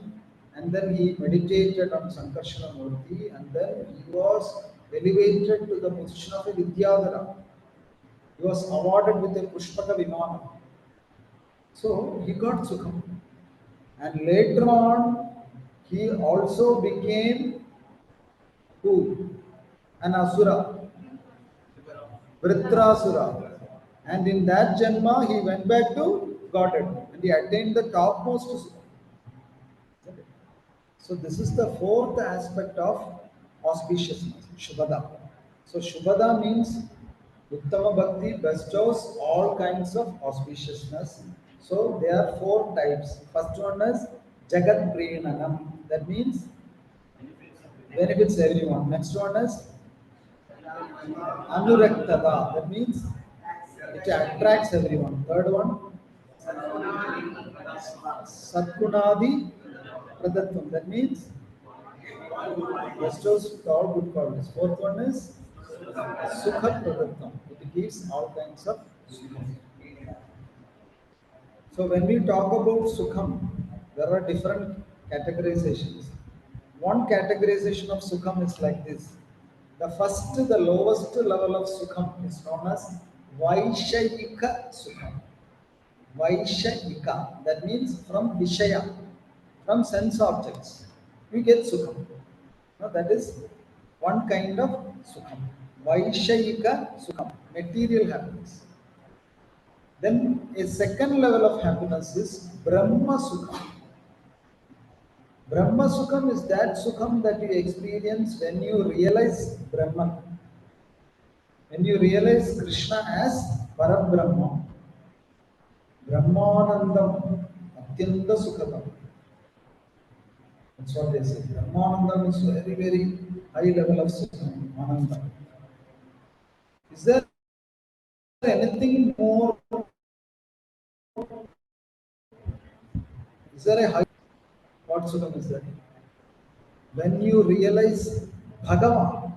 and then he meditated on Sankarsana Murti, and then he was elevated to the position of a Vidyadhara. He was awarded with a Pushpaka Vimana. So he got Sukham. And later on, he also became who? An Asura, Vritrasura. And in that Janma, he went back to Godhead and he attained the topmost Sukha. So, this is the fourth aspect of auspiciousness, Shubhada. So, Shubhada means Uttama Bhakti bestows all kinds of auspiciousness. So, there are four types. First one is Jagat Priyananam. That means benefits everyone. Next one is Anuraktada. That means it attracts everyone. Third one, Satkunadi Pradatvam. That means bestows all good qualities. Fourth one is Sukha Pradatvam. It gives all kinds of sukha. So when we talk about Sukham, there are different categorizations. One categorization of Sukham is like this. The first, the lowest level of Sukham is known as Vaishayika Sukham. Vaishayika, that means from Vishaya, from sense objects. We get Sukham. Now that is one kind of Sukham. Vaishayika Sukham, material happiness. Then a second level of happiness is Brahma Sukham. Brahma Sukham is that Sukham that you experience when you realize Brahman. When you realize Krishna as Parabrahma. Brahmanandam Atyanta Sukhadam. That's what they say. Brahmanandam is very, very high level of Sukham, Ananda. Is there anything more? Is there a high? What Sukham is that? When you realize Bhagavan,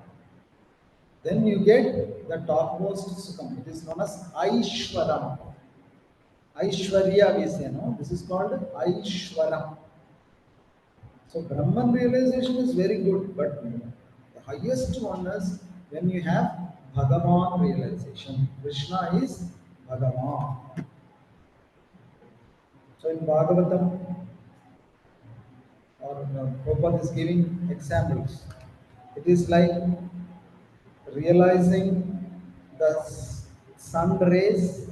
then you get the topmost Sukham. It is known as Aishwaram. Aishwarya we say, no? This is called Aishwaram. So Brahman realization is very good, but the highest one is when you have Bhagavan realization. Krishna is Bhagavan. So in Bhagavatam, or Prabhupada is giving examples. It is like realizing the sun rays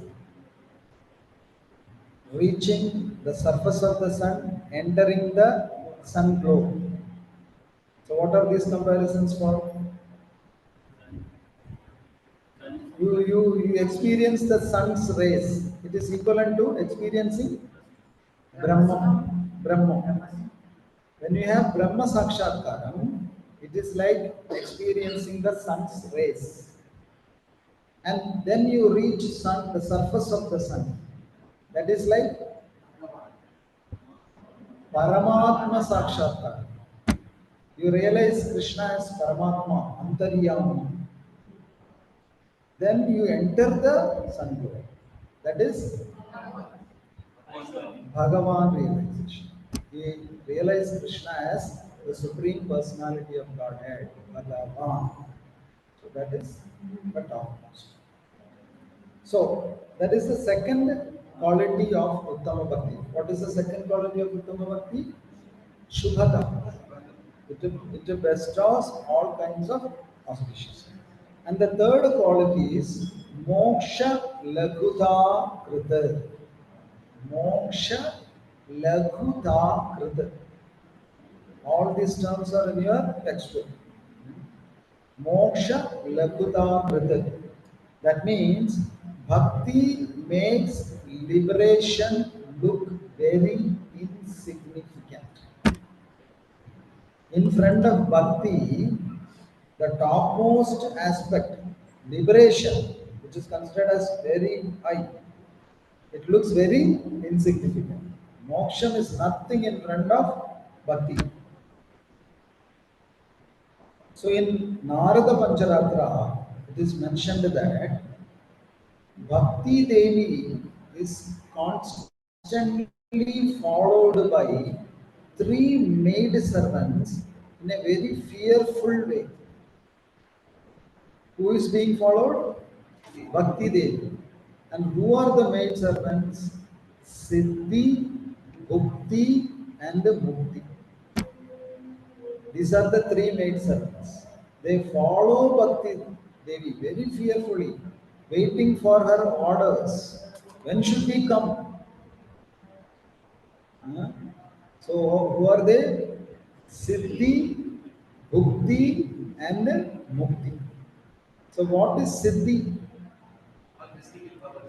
reaching the surface of the sun, entering the sun globe. So what are these comparisons for? You experience the sun's rays. It is equivalent to experiencing Brahma. Brahma. When you have Brahma Sakshatkaram, it is like experiencing the sun's rays. And then you reach sun, the surface of the sun. That is like Paramatma Sakshatkar. You realize Krishna as Paramatma, Antaryama. Then you enter the sun globe. That is Bhagavan realization. You realize Krishna as the Supreme Personality of Godhead, Bhagavan. So that is the topmost. So that is the second quality of Uttama Bhakti. What is the second quality of Uttama Bhakti? Shubhata. It bestows all kinds of auspicious. And the third quality is Moksha Lagudha Krita. Moksha Lagudha Krita. All these terms are in your textbook. Moksha Lagudha Krita. That means Bhakti makes liberation look very insignificant. In front of Bhakti, the topmost aspect, liberation, which is considered as very high, it looks very insignificant. Moksha is nothing in front of Bhakti. So in Narada Pancharatra, it is mentioned that Bhakti Devi is constantly followed by three maid servants in a very fearful way. Who is being followed? Bhakti Devi. And who are the maid servants? Siddhi, Bhukti, and Mukti. These are the three maid servants. They follow Bhakti Devi very fearfully, waiting for her orders. When should we come? Huh? So who are they? Siddhi, Bhukti, and Mukti. So what is Siddhi?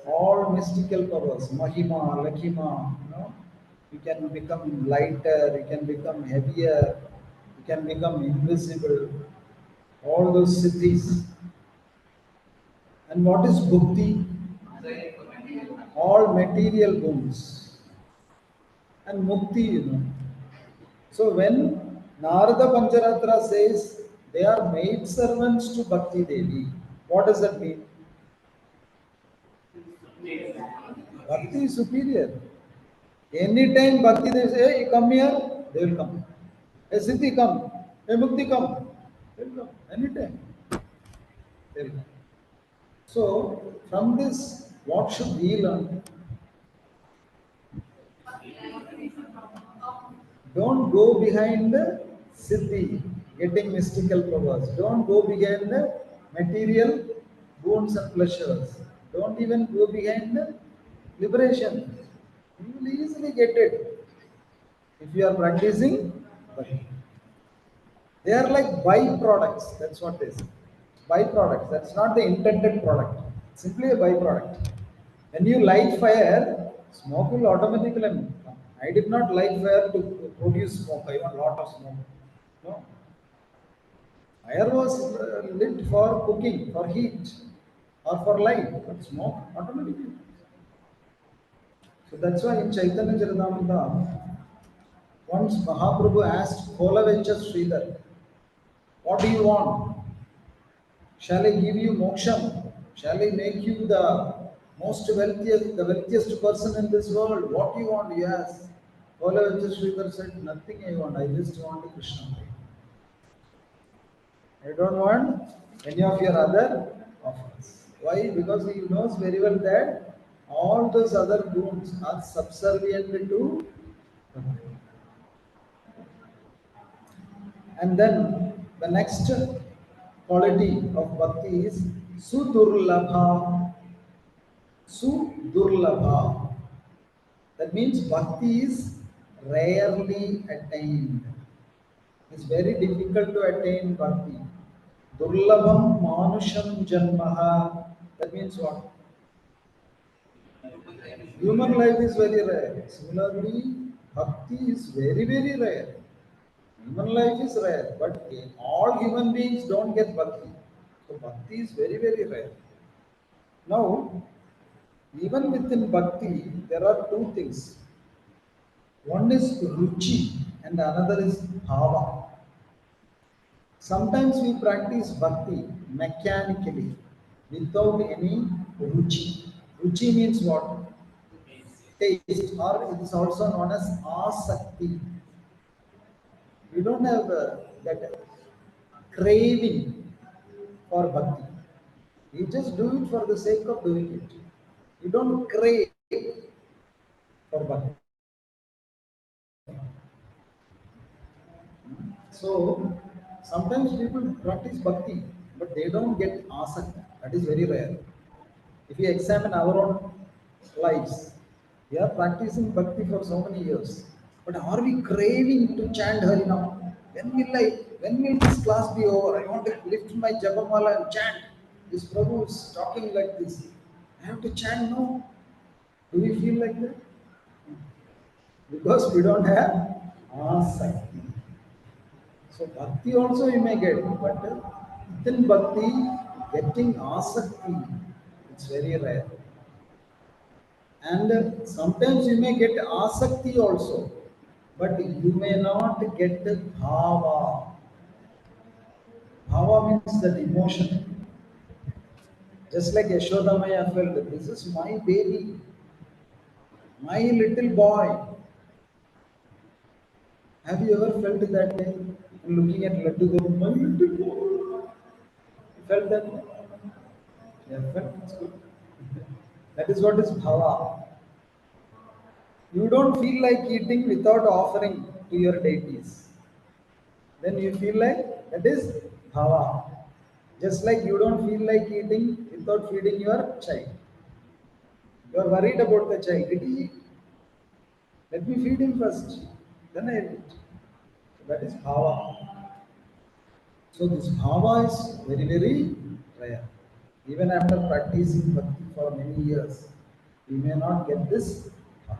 All mystical powers, Mahima, Lakshma, you can become lighter, you can become heavier, you can become invisible, all those siddhis. And what is Bhukti? All material boons. And Mukti, So when Narada Pancharatra says they are maid servants to Bhakti Devi, what does that mean? Bhakti is superior. Anytime Bhakti they say, hey, you come here, they will come. Hey, Siddhi, come. Hey, Mukti, come. They will come. Anytime. They will come. So, from this, what should we learn? Don't go behind the siddhi, getting mystical powers. Don't go behind the material boons and pleasures. Don't even go behind the liberation. You will easily get it if you are practicing bhakti. They are like byproducts. That's what they say. Byproducts. That's not the intended product. Simply a byproduct. When you light fire, smoke will automatically come. I did not light fire to produce smoke. I want a lot of smoke. No. Fire was lit for cooking, for heat, or for light. But smoke automatically. So that's why in Chaitanya Charitamrita, once Mahaprabhu asked Kolavecha Sridhar, what do you want? Shall I give you moksham? Shall I make you the wealthiest person in this world? What do you want? He asked. Kolavecha Sridhar said, nothing I want. I just want Krishna. I don't want any of your other offers. Why? Because he knows very well that all those other boons are subservient to. And then the next quality of bhakti is sudurlabha. Sudurlabha. That means bhakti is rarely attained. It's very difficult to attain bhakti. Durlabham manusham janmaha. That means what? Human life is very rare. Similarly, bhakti is very, very rare. Human life is rare, but all human beings don't get bhakti. So bhakti is very, very rare. Now, even within bhakti, there are two things. One is ruchi and another is bhava. Sometimes we practice bhakti mechanically without any ruchi. Ruchi means what? Taste, or it is also known as asakti. We don't have that craving for bhakti. We just do it for the sake of doing it. We don't crave for bhakti. So sometimes people practice bhakti, but they don't get asakti. That is very rare. If we examine our own lives, we are practicing bhakti for so many years. But are we craving to chant Harinam? When will this class be over? I want to lift my Japamala and chant. This Prabhu is talking like this. I have to chant now. Do we feel like that? Because we don't have asakti. So bhakti also you may get, but within bhakti, getting asakti, it's very rare. And sometimes you may get asakti also, but you may not get the bhava. Bhava means that emotion. Just like Yashoda Maya felt, this is my baby, my little boy. Have you ever felt that way? Looking at Laddu Govinda, my little boy. You felt that way? Yeah, felt it's good. That is what is bhava. You don't feel like eating without offering to your deities. Then you feel like that is bhava. Just like you don't feel like eating without feeding your child. You are worried about the child. Did he eat? Let me feed him first. Then I eat. That is bhava. So this bhava is very, very rare. Even after practicing bhakti for many years, we may not get this bhava.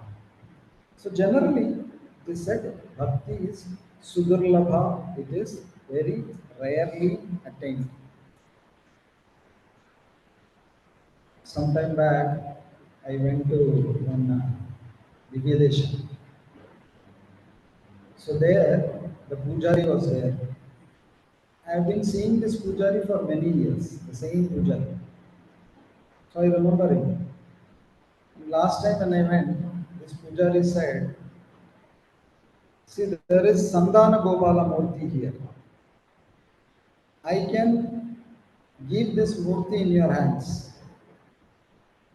So generally, they said bhakti is sudurlabha, it is very rarely attained. Sometime back, I went to one Divyadesha. So there, the pujari was there. I have been seeing this pujari for many years, the same pujari. So I remember him. Last time when I went, this Punjabi side, see there is Sandana Gopala Murti here. I can give this Murti in your hands,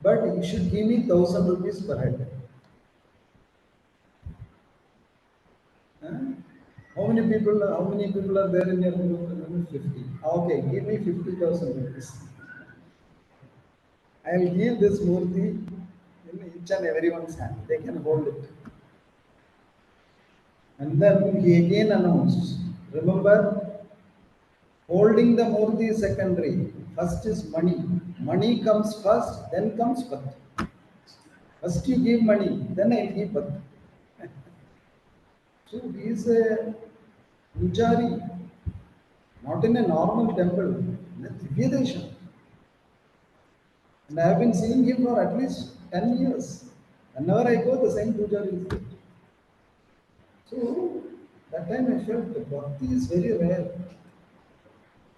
but you should give me 1,000 rupees per head. Huh? How many people are there in your group? 50. Okay, give me 50,000 rupees. I will give this Murti in each and everyone's hand. They can hold it. And then he again announced, remember, holding the Murti is secondary. First is money. Money comes first, then comes Bhakti. First you give money, then I will give Bhakti. So he is a Pujari, not in a normal temple, in a Divyadesha. And I have been seeing him for at least 10 years. Whenever I go, the same Pujari is there. So that time I felt the Bhakti is very rare.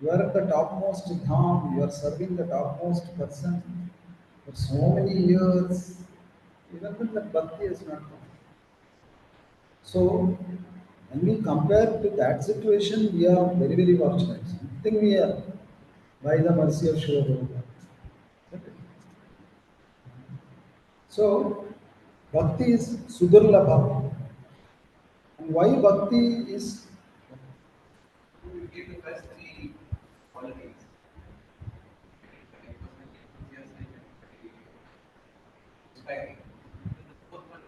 You are at the topmost dham, you are serving the topmost person for so many years. Even when that Bhakti is not come. So when we compare to that situation, we are very, very fortunate. Something we are by the mercy of Shiva Prabhupada. So Bhakti is Sudurlabha. And why Bhakti is You give the first three qualities. Inspiring. The fourth one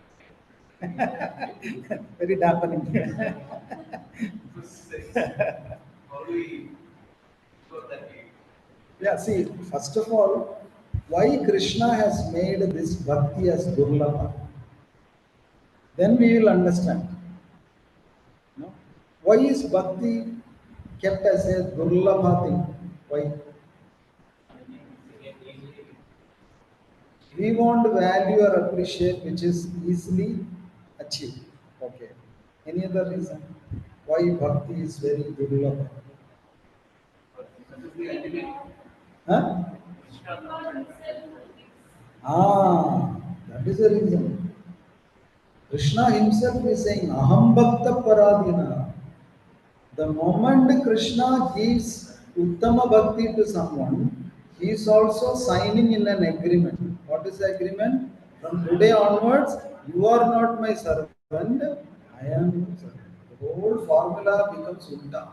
very dampening. how do we go that way? Yeah, see, first of all, why Krishna has made this bhakti as durlabha? Then we will understand. No? Why is bhakti kept as a durlabha thing? Why? We want value or appreciate which is easily achieved. Okay. Any other reason? Why bhakti is very durlabha? That is the ultimate. Huh? Ah, that is the reason. Krishna himself is saying, Aham Bhakta Paradina. The moment Krishna gives Uttama Bhakti to someone, he is also signing in an agreement. What is the agreement? From today onwards, you are not my servant, I am your servant. The whole formula becomes Utta.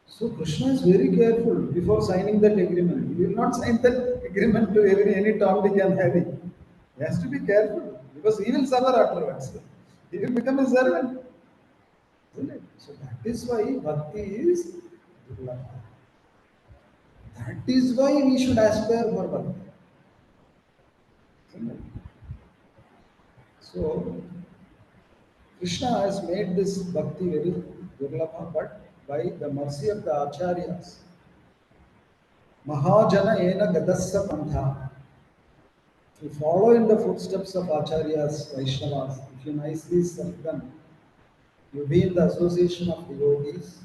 So Krishna is very careful before signing that agreement. He will not sign that agreement to any Tom, Dick and Harry. He has to be careful because he will suffer afterwards. He will become a servant. Isn't it? So that is why bhakti is durlabha. That is why we should aspire for bhakti. Isn't it? So Krishna has made this bhakti very durlabha, but by the mercy of the acharyas, Mahajana ena gadassa pantha. If you follow in the footsteps of acharyas, Vaishnavas, if you nicely serve them, you be in the association of devotees,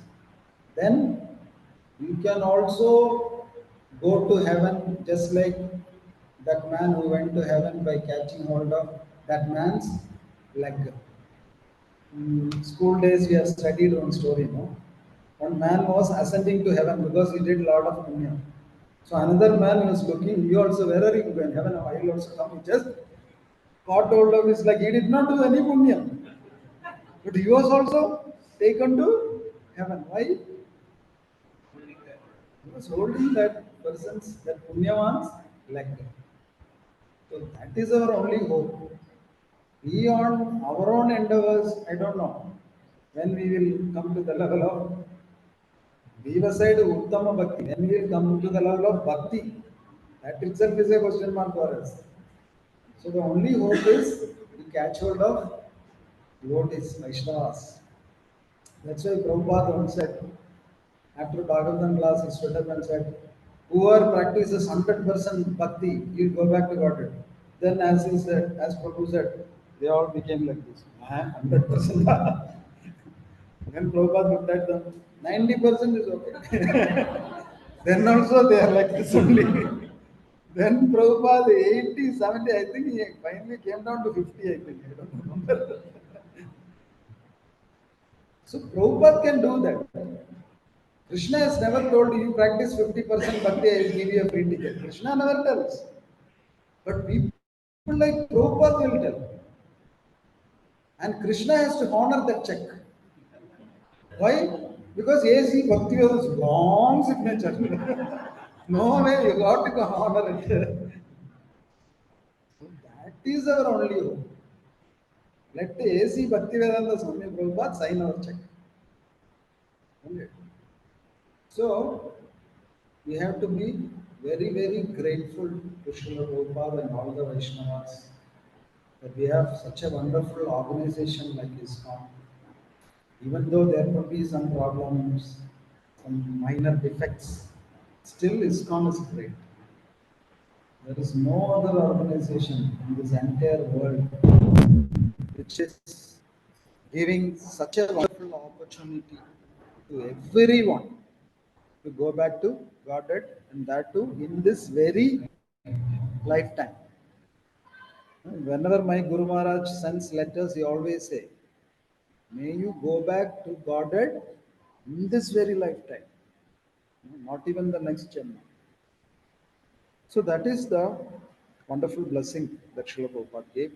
then you can also go to heaven just like that man who went to heaven by catching hold of that man's leg. School days we have studied one story, no? One man was ascending to heaven because he did a lot of punya. So another man was looking, you also, where are you going? Heaven, I will also come. He just caught hold of his leg. He did not do any punya. But he was also taken to heaven. Why? He was holding that person's, that punyavan's leg. So that is our only hope. Beyond our own endeavors, I don't know when we will come to the level of leave aside Uttama Bhakti, when we will come to the level of Bhakti. That itself is a question mark for us. So the only hope is we catch hold of devotees, Vaishnavas. That's why Prabhupada once said, after Bhagavatam class, he stood up and said, whoever practices 100% bhakti, he'll go back to Godhead. Then as he said, as Prabhu said, they all became like this. 100%. Then Prabhupada looked at them, 90% is okay. Then also they are like this only. Then Prabhupada 80, 70, I think he finally came down to 50, I think. I don't remember. So Prabhupada can do that. Krishna has never told you practice 50% bhakti, I will give you a free ticket. Krishna never tells. But people like Prabhupada will tell. And Krishna has to honor that check. Why? Because AC Bhakti was long signature. No way, you got to honor it. So that is our only hope. Let the AC Bhaktivedanta Swami Prabhupada sign our check. Okay. So we have to be very, very grateful to Srila Prabhupada and all the Vaishnavas that we have such a wonderful organization like Iskcon. Even though there could be some problems, some minor defects, still Iskcon is great. There is no other organization in this entire world which is giving such a wonderful opportunity to everyone to go back to Godhead, and that too in this very lifetime. Whenever my Guru Maharaj sends letters, he always say, may you go back to Godhead in this very lifetime, not even the next Janma. So that is the wonderful blessing that Srila Prabhupada gave.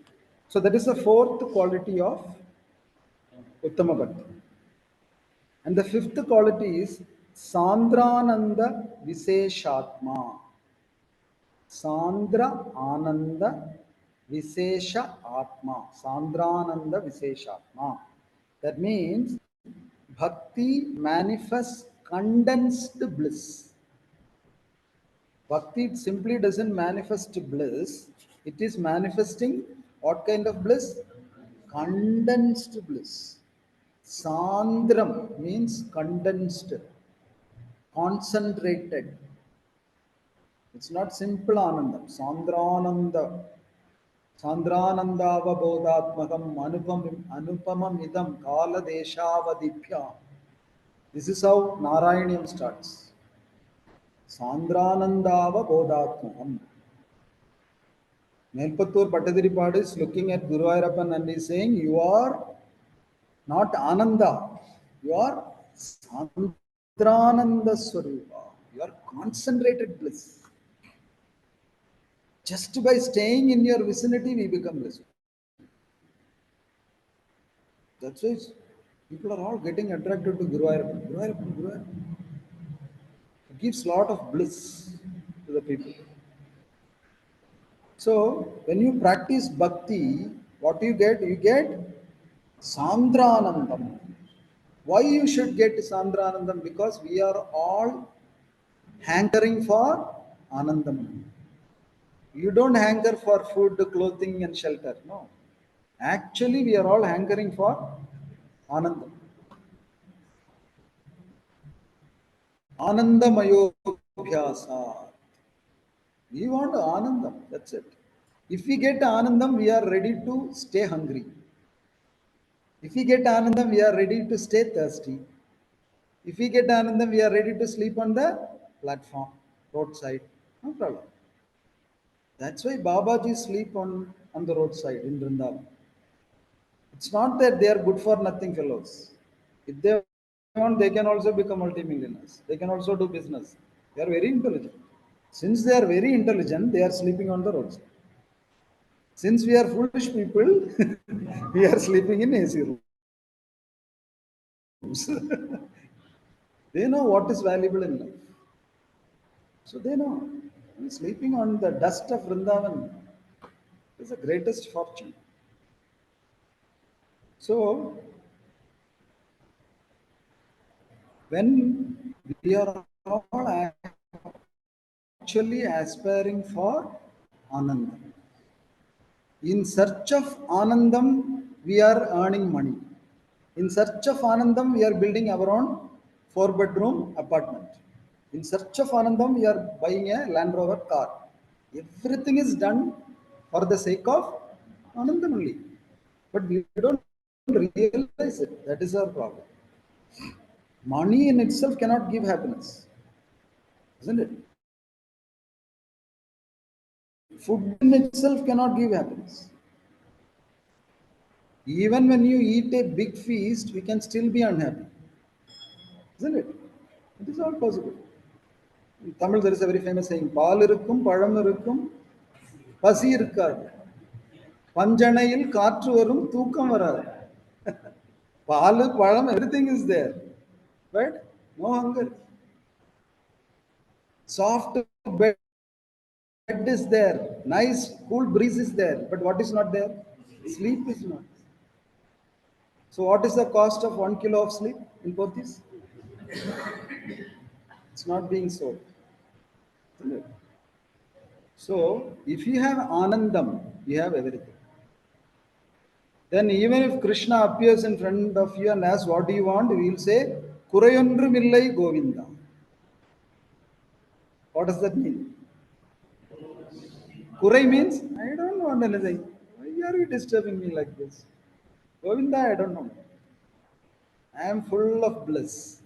So that is the fourth quality of Uttama Bhakti. And the fifth quality is Sandrananda Viseshatma. Sandra Ananda Visesha Atma. Sandrananda Viseshatma. That means Bhakti manifests condensed bliss. Bhakti simply doesn't manifest bliss, it is manifesting what kind of bliss? Condensed bliss. Sandram means condensed, concentrated. It's not simple Anandam. Sandrananda. Sandranandavabodatmakam anupamam kala deshavadipya. This is how Narayaniam starts. Sandranandavabodatmakam. Melpattur Patadiripada is looking at Guru Ayappan and is saying, you are not Ananda, you are Sandrananda Swarupa. You are concentrated bliss. Just by staying in your vicinity, we become blissful. That's why people are all getting attracted to Guru Ayappan. Guru Ayappan, Guru Ayappan. It gives lot of bliss to the people. So when you practice bhakti, what you get? You get Sandranandam. Why you should get Sandranandam? Because we are all hankering for Anandam. You don't hanker for food, clothing, and shelter. No. Actually, we are all hankering for Anandam. Anandamayobhyasa. We want Anandam. That's it. If we get Anandam, we are ready to stay hungry. If we get Anandam, we are ready to stay thirsty. If we get Anandam, we are ready to sleep on the platform, roadside. No problem. That's why Babaji sleep on the roadside in Vrindavan. It's not that they are good for nothing fellows. If they want, they can also become multimillionaires. They can also do business. They are very intelligent. Since they are very intelligent, they are sleeping on the roadside. Since we are foolish people, we are sleeping in AC rooms. They know what is valuable in life. So they know. Sleeping on the dust of Vrindavan is the greatest fortune. So when we are all actually aspiring for Anandam. In search of Anandam, we are earning money. In search of Anandam, we are building our own 4-bedroom apartment. In search of Anandam, we are buying a Land Rover car. Everything is done for the sake of Anandam only. But we don't realize it. That is our problem. Money in itself cannot give happiness, isn't it? Food in itself cannot give happiness. Even when you eat a big feast, we can still be unhappy. Isn't it? It is all possible. In Tamil, there is a very famous saying, Paal irukkum, palam irukkum, pasi irukkaadu. Panjanayil kaatru varum, தூக்கம் வராது. Paal, palam, everything is there. But no hunger. Soft bed is there. Nice, cool breeze is there. But what is not there? Sleep is not. So what is the cost of 1 kilo of sleep in Pothis? It's not being sold. So if you have Anandam, you have everything. Then even if Krishna appears in front of you and asks, what do you want? We will say, Kurayondru Millai Govinda. What does that mean? Kurai means, I don't want anything. Why are you disturbing me like this? Govinda, I don't know. I am full of bliss.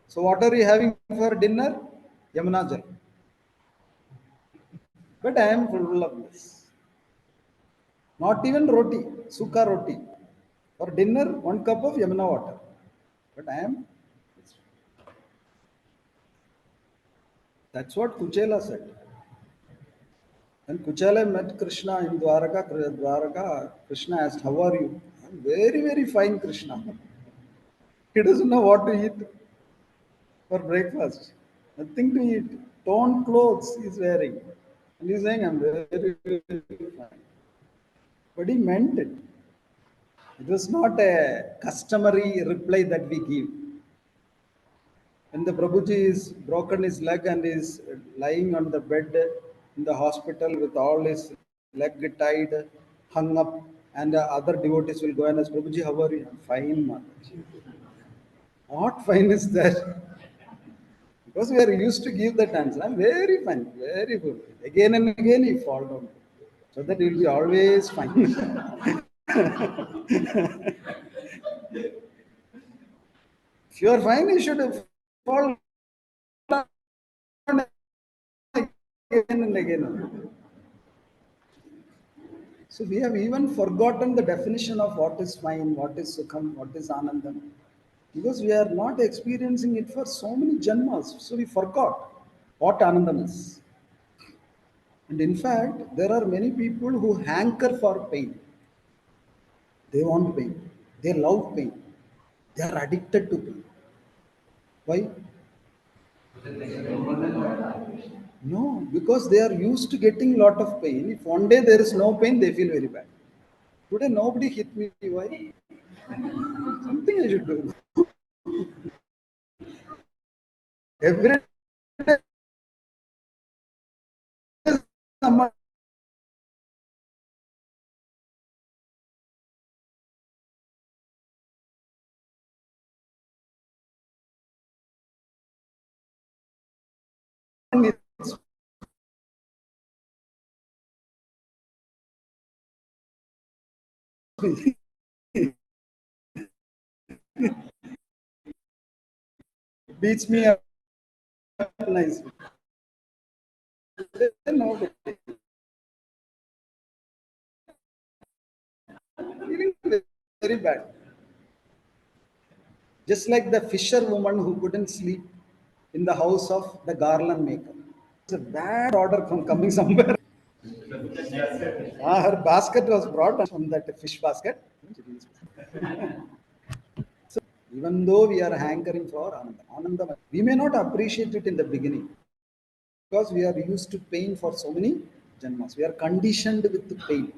So what are you having for dinner? Yamuna Jal. But I am full of bliss. Not even roti, sukha roti. For dinner, 1 cup of Yamuna water. But I am. That's what Kuchela said. When Kuchala met Krishna in Dwaraka, Krishna asked, how are you? I'm very, very fine, Krishna. He doesn't know what to eat for breakfast. Nothing to eat. Torn clothes he's wearing. And he's saying, I'm very, very fine. But he meant it. It was not a customary reply that we give. When the Prabhuji is broken his leg and is lying on the bed in the hospital with all his leg tied, hung up, and other devotees will go and ask, Prabhuji, how are you? Fine, Mataji. What fine is that? Because we are used to give that answer. I'm very fine, very good. Again and again he fall down. So that he will be always fine. If you are fine, you should fall down again and again. So we have even forgotten the definition of what is fine, what is sukham, what is anandam. Because we are not experiencing it for so many janmas. So we forgot what anandam is. And in fact, there are many people who hanker for pain. They want pain. They love pain. They are addicted to pain. Why? No, because they are used to getting lot of pain. If one day there is no pain, they feel very bad. Today nobody hit me. Why? Something I should do. Every day someone hits me. Beats me up nicely. Then nobody. Feeling very bad. Just like the fisherwoman who couldn't sleep in the house of the garland maker. It's a bad order from coming somewhere. Her basket was brought from that fish basket. So even though we are hankering for Ananda, we may not appreciate it in the beginning because we are used to pain for so many janmas. We are conditioned with the pain.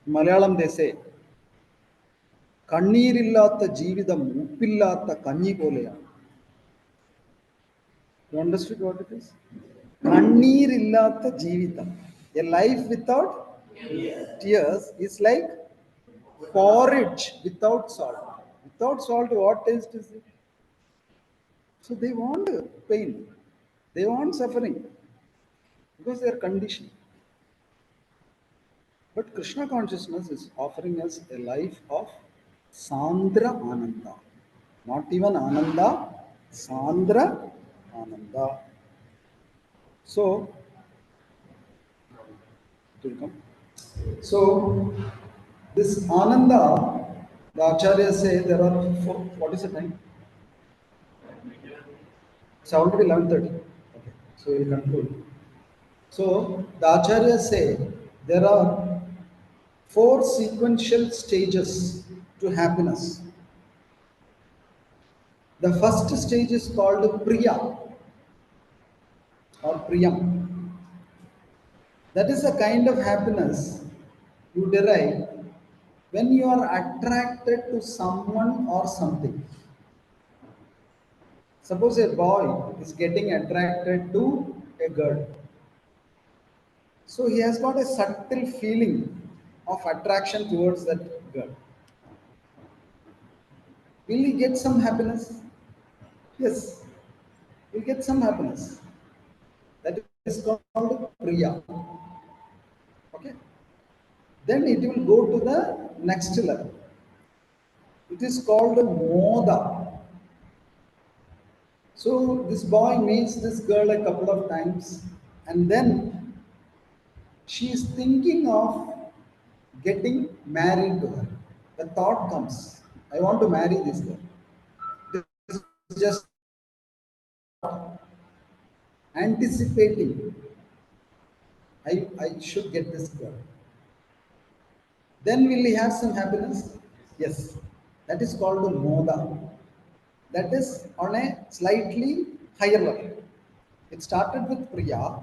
In Malayalam they say, കണ്ണീരില്ലാത്ത ജീവിതം ഉപ്പില്ലാത്ത കഞ്ഞി പോലെയാണ്. You understood what it is? കണ്ണീരില്ലാത്ത ജീവിതം. A life without tears is like porridge without salt. Without salt, what taste is it? So they want pain. They want suffering. Because they are conditioned. But Krishna consciousness is offering us a life of Sandra Ananda. Not even Ananda, Sandra Ananda. So, It will come. So, this Ananda, the Acharyas say there are four. What is the time? It's already 11:30. Okay, so we'll conclude. So, the Acharyas say there are four sequential stages to happiness. The first stage is called Priya or Priyam. That is a kind of happiness you derive when you are attracted to someone or something. Suppose a boy is getting attracted to a girl. So he has got a subtle feeling of attraction towards that girl. Will he get some happiness? Yes, he'll get some happiness. That is called Priya. Okay. Then it will go to the next level. It is called Moda. So this boy meets this girl a couple of times, and then she is thinking of getting married to her. The thought comes, I want to marry this girl. This is just anticipating, I should get this girl. Then will he have some happiness? Yes. That is called moda. That is on a slightly higher level. It started with Priya,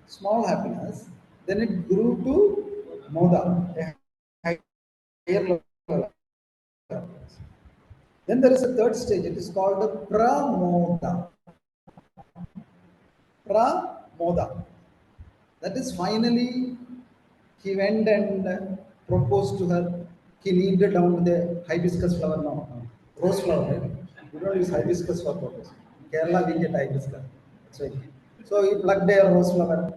small happiness, then it grew to Moda, a higher level. Then there is a third stage, it is called Pramoda. Pramoda. That is finally he went and proposed to her. He kneeled down with a hibiscus flower now. Rose flower, right? We don't use hibiscus for purpose. In Kerala we get hibiscus. That's right. So he plucked a rose flower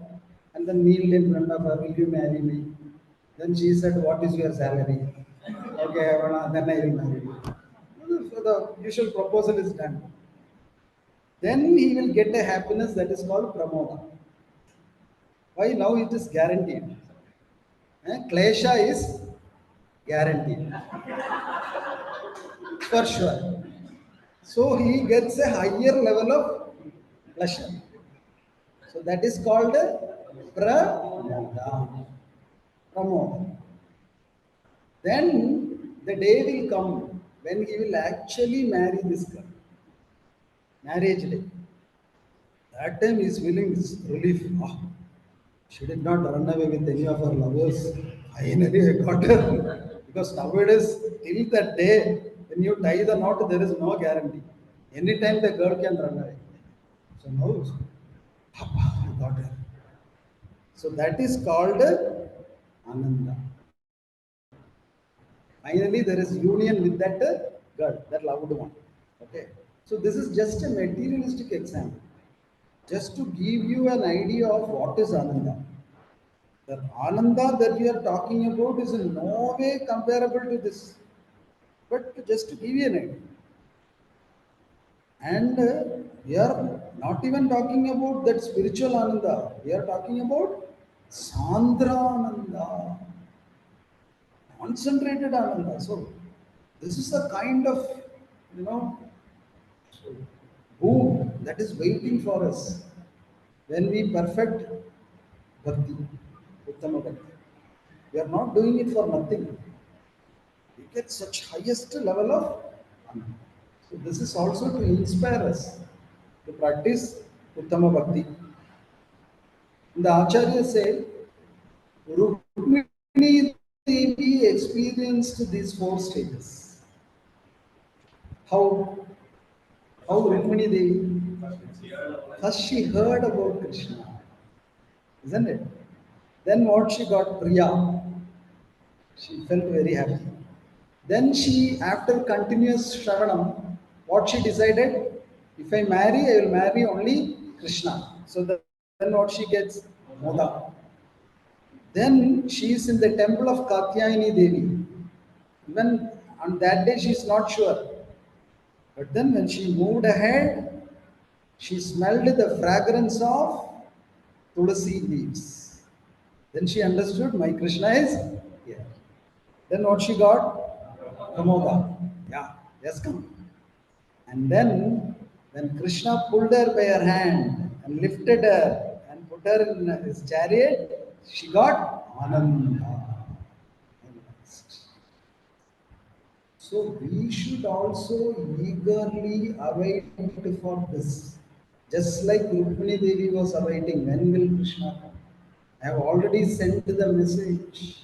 and then kneeled in front of her, will you marry me? Then she said, what is your salary? Okay, then I will marry you. So the usual proposal is done. Then he will get a happiness that is called pramoda. Why? Now it is guaranteed. Klesha is guaranteed for sure. So he gets a higher level of pleasure. So that is called pramoda. Pramoda. Then the day will come when he will actually marry this girl. Marriage day. That time he is feeling this relief. Ah, she did not run away with any of her lovers. Finally, I got her. Because nowadays, till that day, when you tie the knot, there is no guarantee. Anytime the girl can run away. So now, I got her. So that is called Ananda. Finally, there is union with that girl, that loved one. Okay. So this is just a materialistic example, just to give you an idea of what is Ananda. The Ananda that we are talking about is in no way comparable to this, but just to give you an idea. And we are not even talking about that spiritual Ananda, we are talking about Sandra Ananda, concentrated Ananda. So, this is the kind of, you know, boom that is waiting for us when we perfect Bhakti, Uttama Bhakti. We are not doing it for nothing. We get such highest level of Ananda. So this is also to inspire us to practice Uttama Bhakti. The Acharya said, Rukmini Devi experienced these four stages. How? How Rukmini Devi? First she heard about Krishna, isn't it? Then what she got? Priya. She felt very happy. Then she, after continuous Shravanam, what she decided? If I marry, I will marry only Krishna. So then what she gets? Moda. Then she is in the temple of Katyayani Devi. Even on that day she is not sure. But then when she moved ahead, she smelled the fragrance of tulsi leaves. Then she understood my Krishna is here. Then what she got? Pramodha. Yeah, yes, come. And then when Krishna pulled her by her hand and lifted her and put her in his chariot, she got Ananda. So we should also eagerly await for this. Just like Rukmini Devi was awaiting, when will Krishna come? I have already sent the message.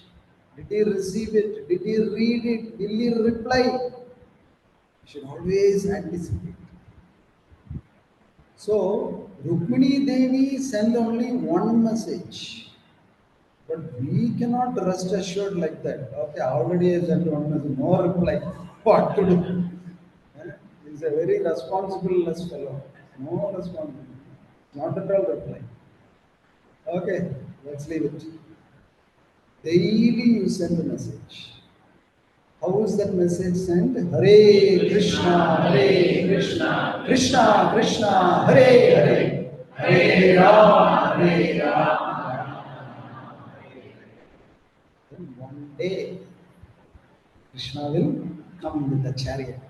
Did he receive it? Did he read it? Will he reply? You should always anticipate. So Rukmini Devi sent only one message. But we cannot rest assured like that. Okay, already I sent one message, no reply. What to do? He's a very responsible fellow. No responsibility. Not at all reply. Okay, let's leave it. Daily you send the message. How is that message sent? Hare Krishna, Hare Krishna, Krishna Krishna, Hare Hare, Hare Rama, Hare Rama. Then one day Krishna will come with the chariot.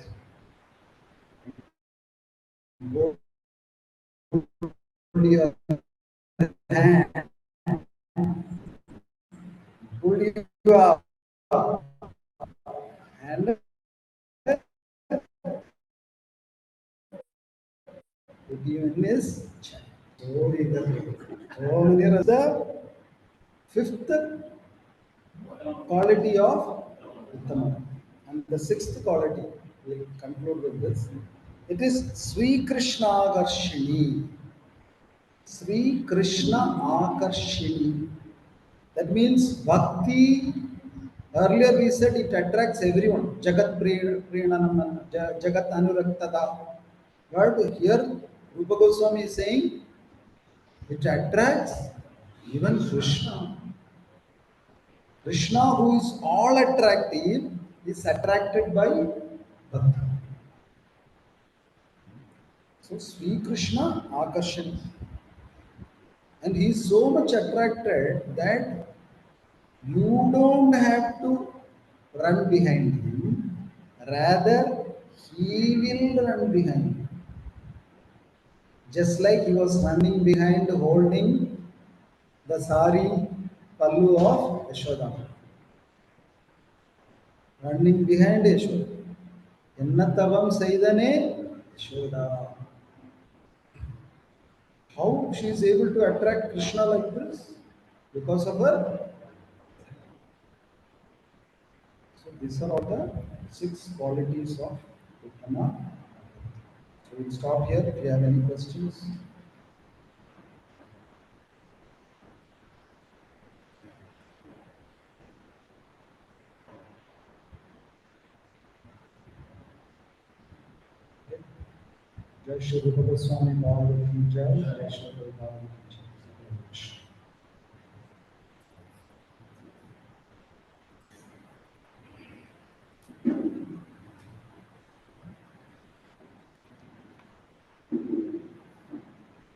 Hold your hand, pull you up, and put you in his chariot. So eagerly. So many are the fifth quality of Uttama. And the sixth quality, we'll conclude with this. It is Sri Krishna Akarshini. Sri Krishna Akarshini. That means Bhakti. Earlier we said it attracts everyone. Jagat Priyanam, Jagat Anuraktada. But here Rupa Goswami is saying it attracts even Krishna. Krishna, who is all attractive, is attracted by Bhakti. So Sri Krishna Akarshan. And he is so much attracted that you don't have to run behind him, rather, he will run behind you. Just like he was running behind, holding the sari pallu of Yashoda. Running behind Yashoda. Ennatavam Saidane Yashoda. How she is able to attract Krishna like this? Because of her. So these are all the six qualities of Uttama. So we'll stop here. If you have any questions. Jai Shri Rupa Goswami Bhagavad Gita, Jai Shri Rupa